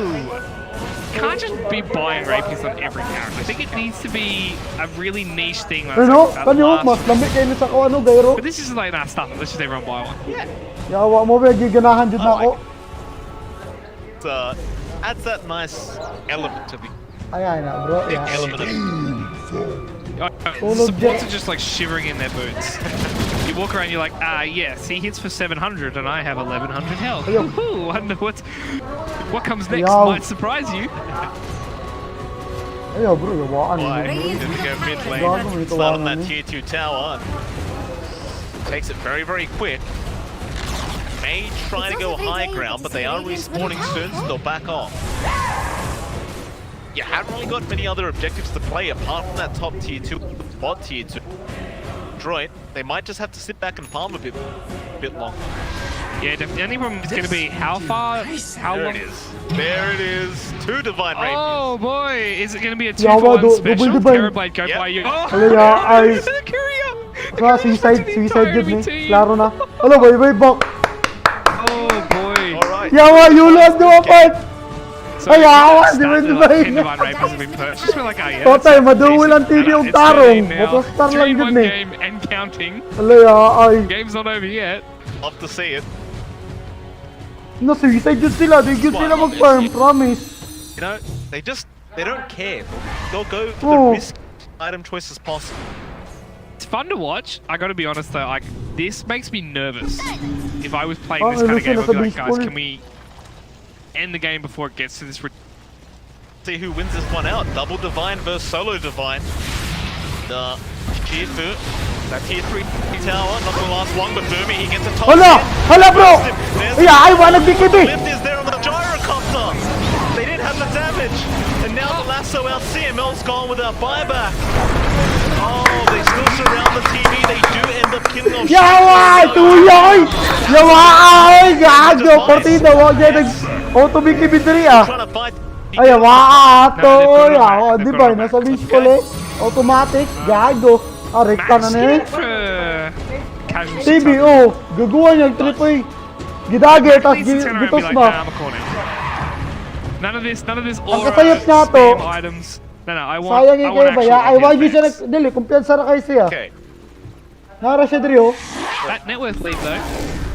You can't just be buying rapiers on every character. I think it needs to be a really niche thing. That's Ano? like that Kanyo, last- mas lamig kayo sa ko ano, Gairo. But this is like, nah, stuff. Let's just everyone buy one. Yeah. Yawa mo ba, giganahan dyan na ako. It adds that nice element to the Ayan na, bro. Yeah. element of The Tulog supports dyan. are just like shivering in their boots. You walk around, you're like, yes, he hits for 700 and I have 1100 health. Ayaw. Woohoo, I don't know what comes next Ayaw. might surprise you. Ayaw, bro, yawaan. Why? eh. Didn't go mid Gago, lane. may Start on tawanan that eh. tier 2 tower. Takes it very, very quick. May try to go high ground, but they are respawning soon, so they'll back off. You haven't really got many other objectives to play apart from that top tier 2, bot tier 2. Adroit, they might just have to sit back and farm a bit longer. Yeah, the only problem is going to be how far, how There long. it is. There it is. 2 divine rapiers. Oh boy, is it going to be a Yawa, 2-for-1 double special? divine. Terrorblade, go Yep. by you. Oh, Alaya, ay. the courier! Sa suicide yun enemy eh. team. Klaro na. Alo, bye bak. Oh boy. Alright. Yawa, Yulas, dumapat. So Ay, we awa, just di ba started, diba like, 10 yun? divine rapiers have been purchased. We're like, oh yeah. Totay, that's maduwil ang decent. TV yung It's tarong. 13 now. Mapastar lang 3-1 yun eh. game and counting. Alaya, ay. Game's not over yet. Love to see it. No, suicide yun sila. Di yun sila mag-farm, promise. You know, they don't care. They'll go for Oh. the risk item choice as possible. It's fun to watch. I gotta be honest though, like, this makes me nervous. If I was playing Oh, this kind of game, I'd be like, listen, guys, listen. can we end the game before it gets to this See who wins this one out. Double divine versus solo divine. The tier 2, that tier 3 tower, not the last one, but Boomy, he gets a top Hala! 10. Hala, bro! There's Ay, ay, wanag the BKB! lift is there on the gyrocopter. They didn't have the damage. And now the lasso out. CML's gone without buyback. Oh, they still surround the TV. They do end up killing off. Yawa! Tuloy! Yawa! Ay, gago! Partida, wag yan nag-auto BKB diri ah. Trying to fight. Ay, yawa! No, Toy! they've got Yawa, it di back. ba? They've got it Nasa back. bench ko le. Automatic, gago. Ah, rekta na Max na eh. for casual TV, 600. oh! Gagawa niya, tripoy. Gidage, tas Please turn around and be gitos like, ba? nah, I'm a corner. None of this aura kasayap na to. spam items. No, I want Sayang I yung want kayo ba? Ya, ay, actual wag yun siya defense. Dili, kumpiyansa na kayo siya. Okay. Nara siya diri, oh. That net worth lead though.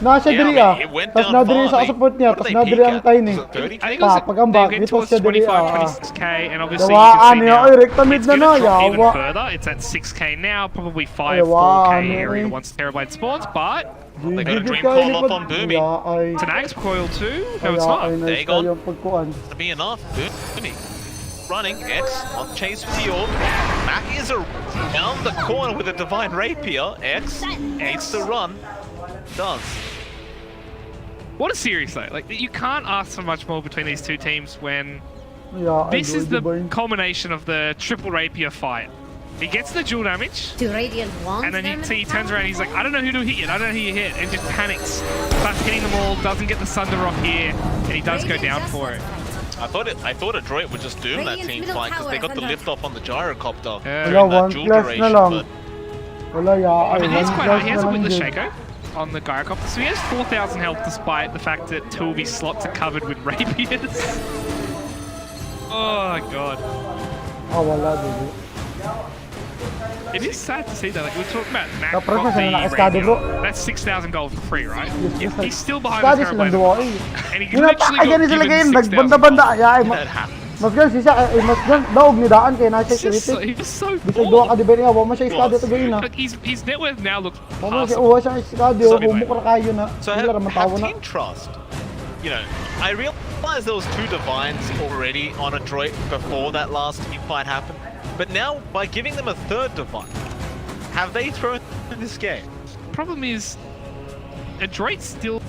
Nasa diri Yeah, I ah. mean, it went Tas down na diri far. sa They- support niya, what tas did na they diri peak ang at? tiny. Was it 30? I think it Pa, was pagambak, they get dito towards siya diri 25, ah. 26k, and obviously you Dawaan can see niya, now ay, rekta mid it's na gonna na, drop even yawa. further. It's at 6k now, probably 5, Dawaan 4k niya, area eh. once Terrorblade spawns, but They got a Gigit dream kayo, call likod. off on Boomy. Ya, ay. it's an Axe Coil too. No, Ay, it's ay, not. nice There you go. kayo ang pagkuhan. To be enough. Boomy running. X on chase with the orb. Mac is around the corner with a divine rapier. X needs to run. Does. What a series though. Like, you can't ask for much more between these two teams when Ya, ay, this is the di ba yun? culmination of the triple rapier fight. He gets the dual damage, Do Radiant want and then them you in see he the turns tower? around, he's like, I don't know who to hit yet, I don't know who you hit, and just panics. Starts hitting them all, doesn't get the Sunder Rock here, and he does go Radiant down just for lost it. fight. I thought Adroit would just doom that Radiant's team middle fight because they tower got the is lift off on the gyrocopter Yeah. during Wala, that one dual class na duration. lang. But Wala, ya, ay, But he's one quite class high, he na has a lang Witless din. Shaco. on the Gyrocopter. So he has 4,000 health despite the fact that 2 of his slots are covered with rapiers. Oh my god. Ah, wala, dude. It is sad to see that. Like, we're talking about Mac Kapre got siya the na eskado, bro. rapier. That's 6,000 gold for free, right? Yes, He's still behind Eskado the silang Terrorblade. duwa eh. And he Yung literally napaka got gani sila given ngayon, 6,000 nagbanda-banda. gold. Ay, That happens. mas gan siya, mas gan daog ni daan kay nasa He's just so, security. he's so Bisag duwa ka bored. di ba niya, wa man siya eskado to gawin na. Like, his net worth now looks Ano siya, passable. uwa siya eskado, So- humuk ra kayo na. So Sila ra matawa na. Team Trust, you know, I realized there was 2 Divines already on Adroit before that last team fight happened. But now, by giving them a 3rd Divine, have they thrown this game? Problem is, Adroit still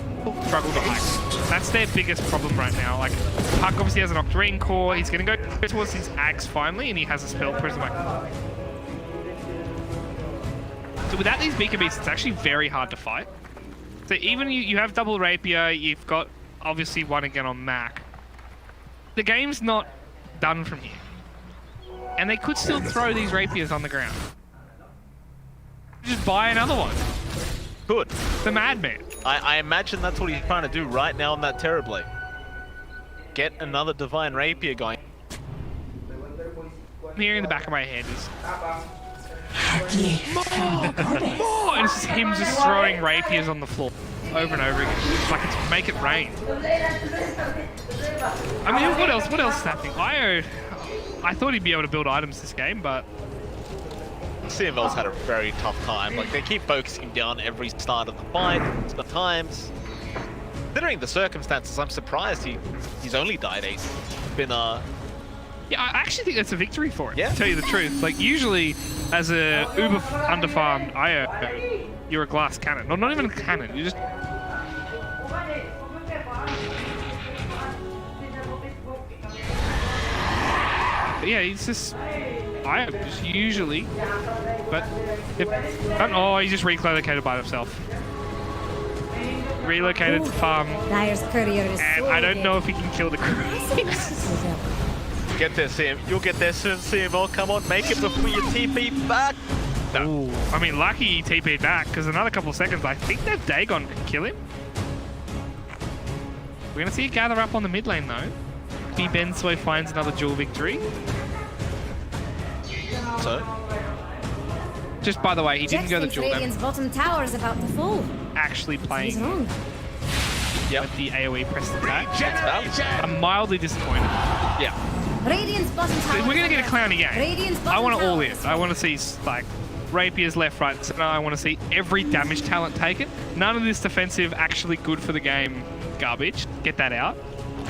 struggle to hike. That's their biggest problem right now. Like, Puck obviously has an Octarine core. He's going to go towards his axe finally, and he has a spell prism. So without these beacon beasts, it's actually very hard to fight. So even you have double rapier, you've got obviously one again on Mac. The game's not done from here. And they could still throw these rapiers on the ground. Just buy another one. Good. The madman. I imagine that's what he's trying to do right now on that Terrorblade. Get another Divine Rapier going. Here in the back of my head is more, and it's just him just throwing rapiers on the floor over and over again. It's like it's make it rain. I mean, what else is happening? I thought he'd be able to build items this game, but CML's had a very tough time. Like, they keep focusing down every start of the fight, sometimes. Considering the circumstances, I'm surprised he's only died 8. Been yeah, I actually think that's a victory for him. Yeah. To tell you the truth, like usually as a uber underfarmed IO, you're a glass cannon. No, not even a cannon. You just But yeah, he's just I just usually, but if, oh, he just relocated by himself. Relocated to farm, Dyer's courier is and so I don't dead. know if he can kill the crew. get there, CM. You'll get there soon, CML. Come on, make it before you TP back. Ooh, I mean, lucky he TP'd back, because another couple of seconds, I think that Dagon can kill him. We're going to see it gather up on the mid lane, though. B Bensoy finds another duel victory. So, Just by the way, he didn't go the Jax duel thinks then. Radiant's bottom tower is about to fall. Actually He's playing wrong. with the AoE pressed attack. about. I'm mildly disappointed. Yeah. Radiant's bottom tower. We're going to get a clowny game. Radiant's bottom I want it all tower in. is I want to see, like, rapiers left, right, center. I want to see every damage talent taken. None of this defensive, actually good for the game garbage. Get that out.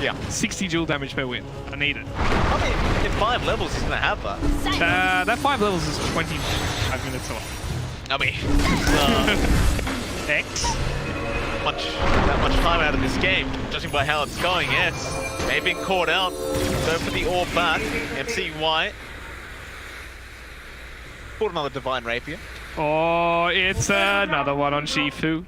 Yeah. 60 dual damage per win. I need it. I mean, in 5 levels, he's gonna have that. That 5 levels is 25 minutes away. I mean, X. that much time out of this game, judging by how it's going. Yes, they've been caught out. Go for the orb back. MCY. Caught another Divine Rapier. Oh, it's another one on Shifu.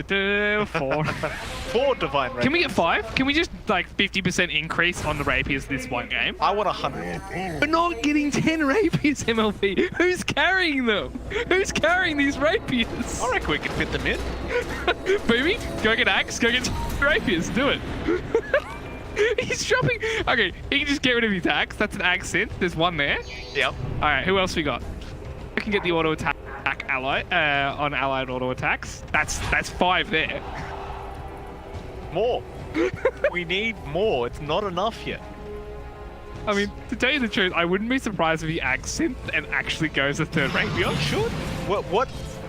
4. 4 Divine Rapiers. Can we get 5? Can we just like 50% increase on the rapiers this one game? I want 100. We're not getting 10 rapiers, MLP. Who's carrying them? Who's carrying these rapiers? I reckon we can fit them in. Boomy, go get axe, go get rapiers, do it. He's dropping. Okay, he can just get rid of his axe. That's an axe in. There's one there. Yep. Alright, who else we got? We can get the auto attack ally on allied auto attacks. That's 5 there. More. We need more. It's not enough yet. I mean, to tell you the truth, I wouldn't be surprised if he acts synth and actually goes a 3rd rapier. Should.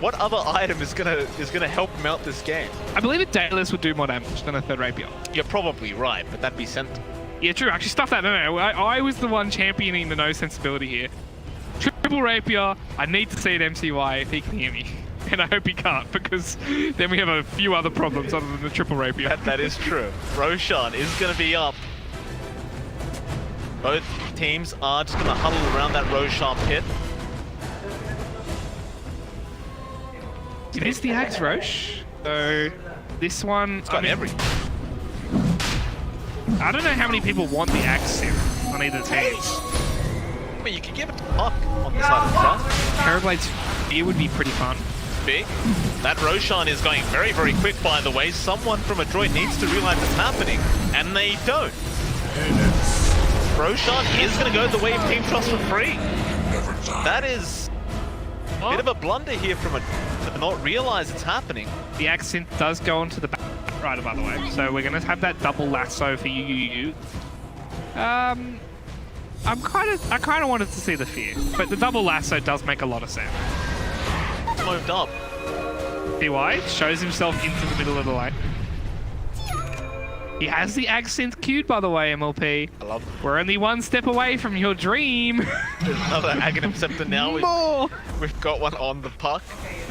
What other item is gonna help him out this game? I believe a Daedalus would do more damage than a 3rd rapier. You're probably right, but that'd be sent. Yeah, true. Actually, stuff that. No. I was the one championing the no sensibility here. Triple rapier. I need to see it MCY if he can hear me. And I hope he can't, because then we have a few other problems other than the triple rapier. That is true. Roshan is going to be up. Both teams are just going to huddle around that Roshan pit. It is the Axe Roche. So this one... It's got everything. I don't know how many people want the Axe sim on either team. I mean, you can give it to Puck on the side of the front. Terrorblade's Fear would be pretty fun. BKB. That Roshan is going very, very quick, by the way. Someone from Adroit needs to realize it's happening, and they don't. Roshan is going to go the way of Team Trust for free. That is a bit of a blunder here from a to not realize it's happening. The accent does go onto the back rider, by the way. So we're going to have that double lasso for you. I kind of wanted to see the fear, but the double lasso does make a lot of sense. Smoked up. See why? Shows himself into the middle of the lane. He has the accent queued, by the way, MLP. I love it. We're only one step away from your dream. There's another Aghanim Scepter now. We've got one on the puck.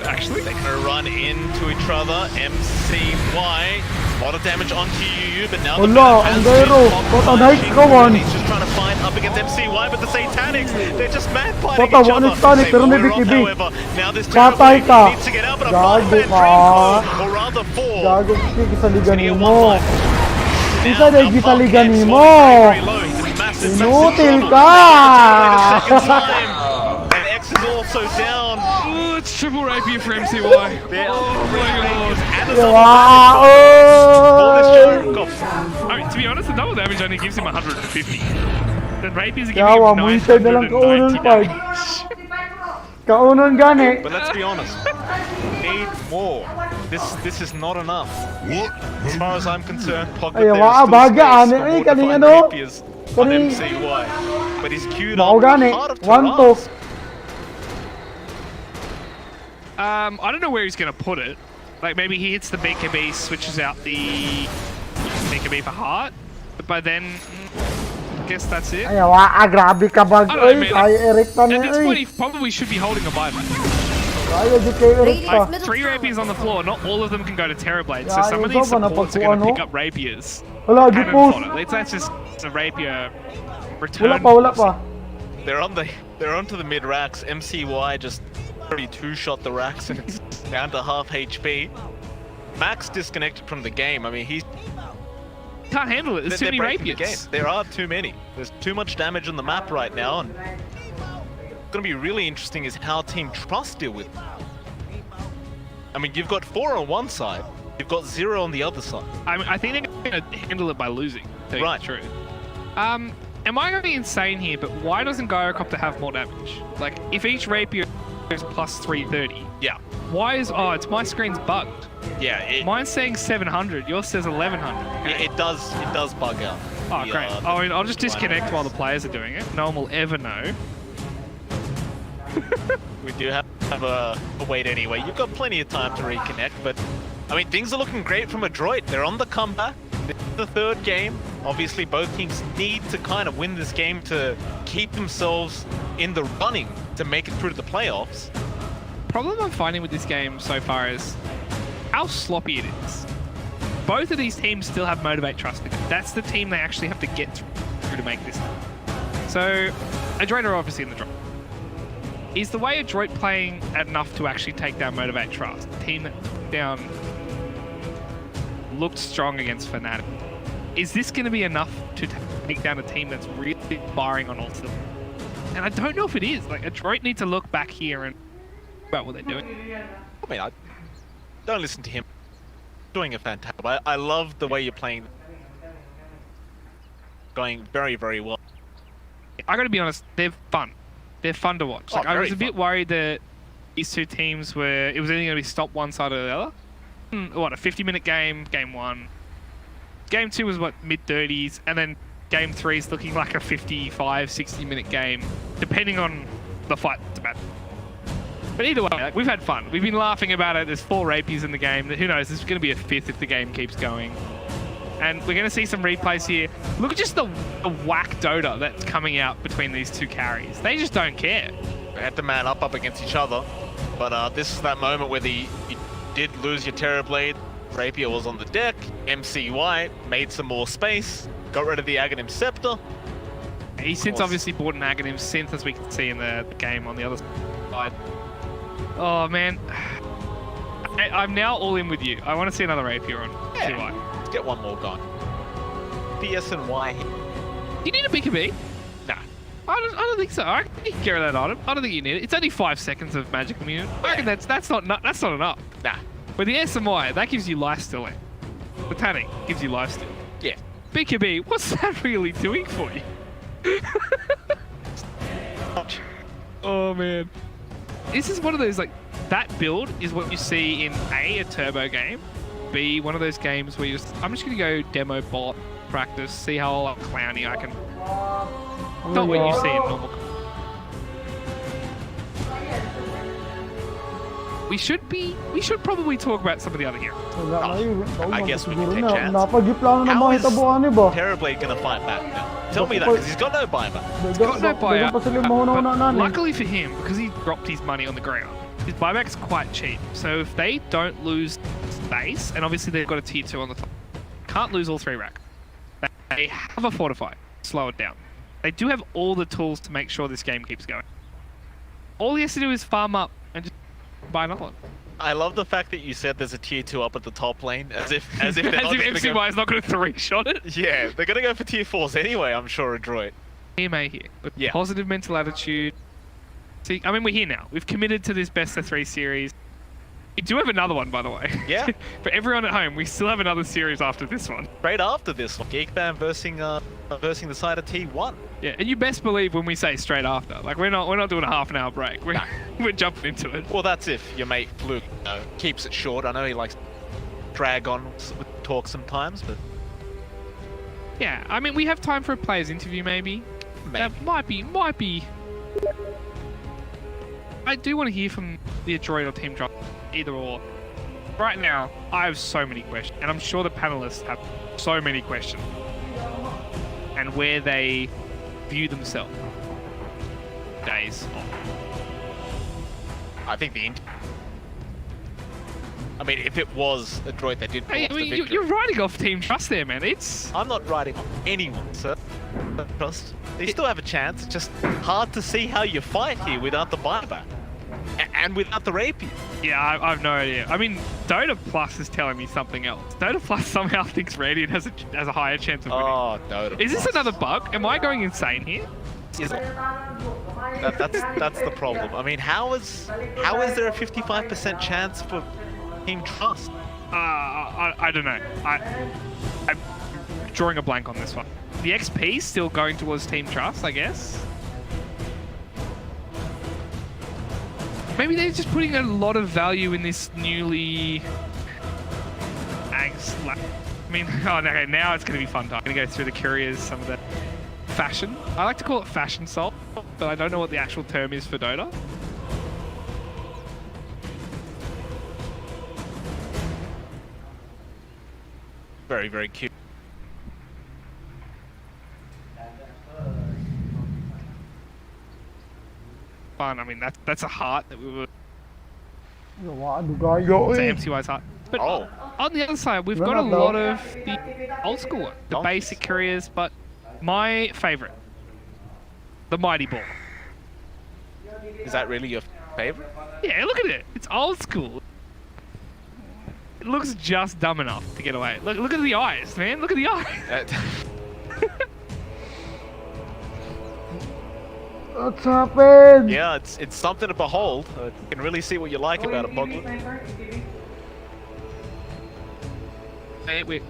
Actually, they're going to run into each other. MCY. A lot of damage onto UU, but now the He's just trying to find up against MCY, but the Satanics, they're just mad fighting each other. However, now this terrible needs to get out, but a 5-man dream call, or rather 4. He's going to get one life. Isa na gisaligan mo. Inutil ka. And X is also down. Oh, it's triple rapier for MCY. Oh my god. I mean, to be honest, the double damage only gives him 150. The rapiers are giving him 990 damage. Kaunon gani. But let's be honest, we need more. This is not enough. As far as I'm concerned, Poglet there is still space for more defined rapiers on MCY. But he's queued up part of Taras. I don't know where he's going to put it. Like, maybe he hits the BKB, switches out the BKB for heart. But by then, I guess that's it. Grabe ka bag. At this point, he probably should be holding a buyback. Like, 3 rapiers on the floor, not all of them can go to Terrorblade, so some of these supports are going to pick up rapiers. That's just a rapier return. They're onto the mid racks. MCY just 32-shot the racks and it's down to half HP. Max disconnected from the game. I mean, he can't handle it. There's too many rapiers. There are too many. There's too much damage on the map right now, and what's going to be really interesting is how Team Trust deal with it. I mean, you've got 4 on one side, you've got 0 on the other side. I mean, I think they're going to handle it by losing. Right. True. Am I going to be insane here? But why doesn't Gyrocopter have more damage? Like, if each rapier is plus 330. Yeah. Why is it's my screen's bugged? Yeah. Mine's saying 700. Yours says 1100. Okay. It does bug out. Oh, great. I mean, I'll just disconnect while the players are doing it. No one will ever know. We do have a wait anyway. You've got plenty of time to reconnect, but I mean, things are looking great from Adroit. They're on the comeback. This is the 3rd game. Obviously, both teams need to kind of win this game to keep themselves in the running to make it through to the playoffs. Problem I'm finding with this game so far is how sloppy it is. Both of these teams still have Motivate Trust. That's the team they actually have to get through to make this. So, Adroit are obviously in the drop. Is the way Adroit playing enough to actually take down Motivate Trust? The team that took down looked strong against Fnatic. Is this going to be enough to take down a team that's really firing on all cylinders? And I don't know if it is. Like, Adroit need to look back here and about what they're doing. I mean, don't listen to him. Doing a fantastic. I love the way you're playing. Going very, very well. I got to be honest, they're fun. They're fun to watch. Like, I was a bit worried that these two teams were... It was only going to be stopped one side or the other. What, a 50-minute game, game 1. Game 2 was, what, mid-30s. And then game 3 is looking like a 55, 60-minute game, depending on the fight that's about. But either way, like, we've had fun. We've been laughing about it. There's 4 rapiers in the game. Who knows? There's going to be a 5th if the game keeps going. And we're going to see some replays here. Look at just the whack Dota that's coming out between these two carries. They just don't care. They had to man up against each other. But this is that moment where you did lose your Terrorblade. Rapier was on the deck. MCY made some more space. Got rid of the Aghanim Scepter. He's since obviously bought an Aghanim synth, as we can see in the game on the other side. Oh, man. I'm now all in with you. I want to see another Rapier on CY. Let's get one more going. PS and Y. Do you need a BKB? Nah. I don't think so. I reckon you can carry that item. I don't think you need it. It's only 5 seconds of magic immune. I reckon that's not enough. Nah. With the SMI, that gives you lifestealing. The tanning gives you lifesteal. Yeah. BKB, what's that really doing for you? Oh man. This is one of those, like, that build is what you see in A turbo game, B, one of those games where I'm just going to go demo bot, practice, see how clowny I can. Not what you see in normal. We should probably talk about some of the other heroes. I guess we can take chance. Napagip-lang How naman is itabuan ni ba? Terrorblade gonna fight back now? Tell me that, because he's got no buyback. Got no buyout. Pa sila mauna-una Luckily for him, because he dropped his money on the ground, his buyback's quite cheap. So if they don't lose space, and obviously they've got a tier 2 on the top, can't lose all 3 rack. They have a fortify. Slow it down. They do have all the tools to make sure this game keeps going. All he has to do is farm up and just buy another one. I love the fact that you said there's a tier 2 up at the top lane, as if they're As not if gonna MCY go... is not going to 3-shot it. Yeah, they're gonna go for tier 4s anyway, I'm sure, Adroit. EMA here. With Yeah. positive mental attitude. See, I mean, we're here now. We've committed to this best of 3 series. We do have another one, by the way. Yeah. For everyone at home, we still have another series after this one. Straight after this one, Geekband versing the side of T1. Yeah, and you best believe when we say straight after. Like, we're not doing a half-an-hour break. We're jumping into it. Well, that's if your mate Fluke keeps it short. I know he likes to drag on with talk sometimes, but... Yeah, I mean, we have time for a player's interview, maybe. That might be... I do want to hear from the Adroit or Team Drop, either or. Right now, I have so many questions, and I'm sure the panelists have so many questions. And where they view themselves. Days off. I think I mean, if it was Adroit that did pull off the victory... You're riding off Team Trust there, man. I'm not riding off anyone, sir. Trust. They still have a chance. It's just hard to see how you fight here without the buyback. And without the rapier. Yeah, I've no idea. I mean, Dota Plus is telling me something else. Dota Plus somehow thinks Radiant has a higher chance of winning. Oh, Dota Is this Plus. another bug? Am I going insane here? That's the problem. I mean, how is there a 55% chance for Team Trust? I don't know. I'm drawing a blank on this one. The XP still going towards Team Trust, I guess. Maybe they're just putting a lot of value in this newly... I mean, oh no, okay, now it's going to be fun time. I'm going to go through the couriers, some of the fashion. I like to call it fashion salt, but I don't know what the actual term is for Dota. Very, very cute. Fun. I mean, that's a heart that we were... Gayo It's MCY's heart. But on the other side, we've got a lot of the old school one, the basic couriers, but my favorite, the Mighty Ball. Is that really your favorite? Yeah, look at it. It's old school. It looks just dumb enough to get away. Look at the eyes, man. Look at the eyes. What's happened? Yeah, it's something to behold. You can really see what you like about it, Boglet. We're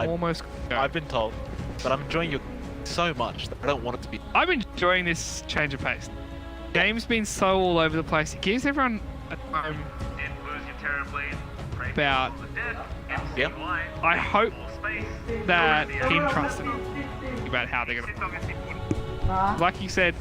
almost. I've been told, but I'm enjoying you so much that I don't want it to be. I'm enjoying this change of pace. Game's been so all over the place. It gives everyone a time about. Yeah. I hope that Team Trust about how they're gonna. Like you said,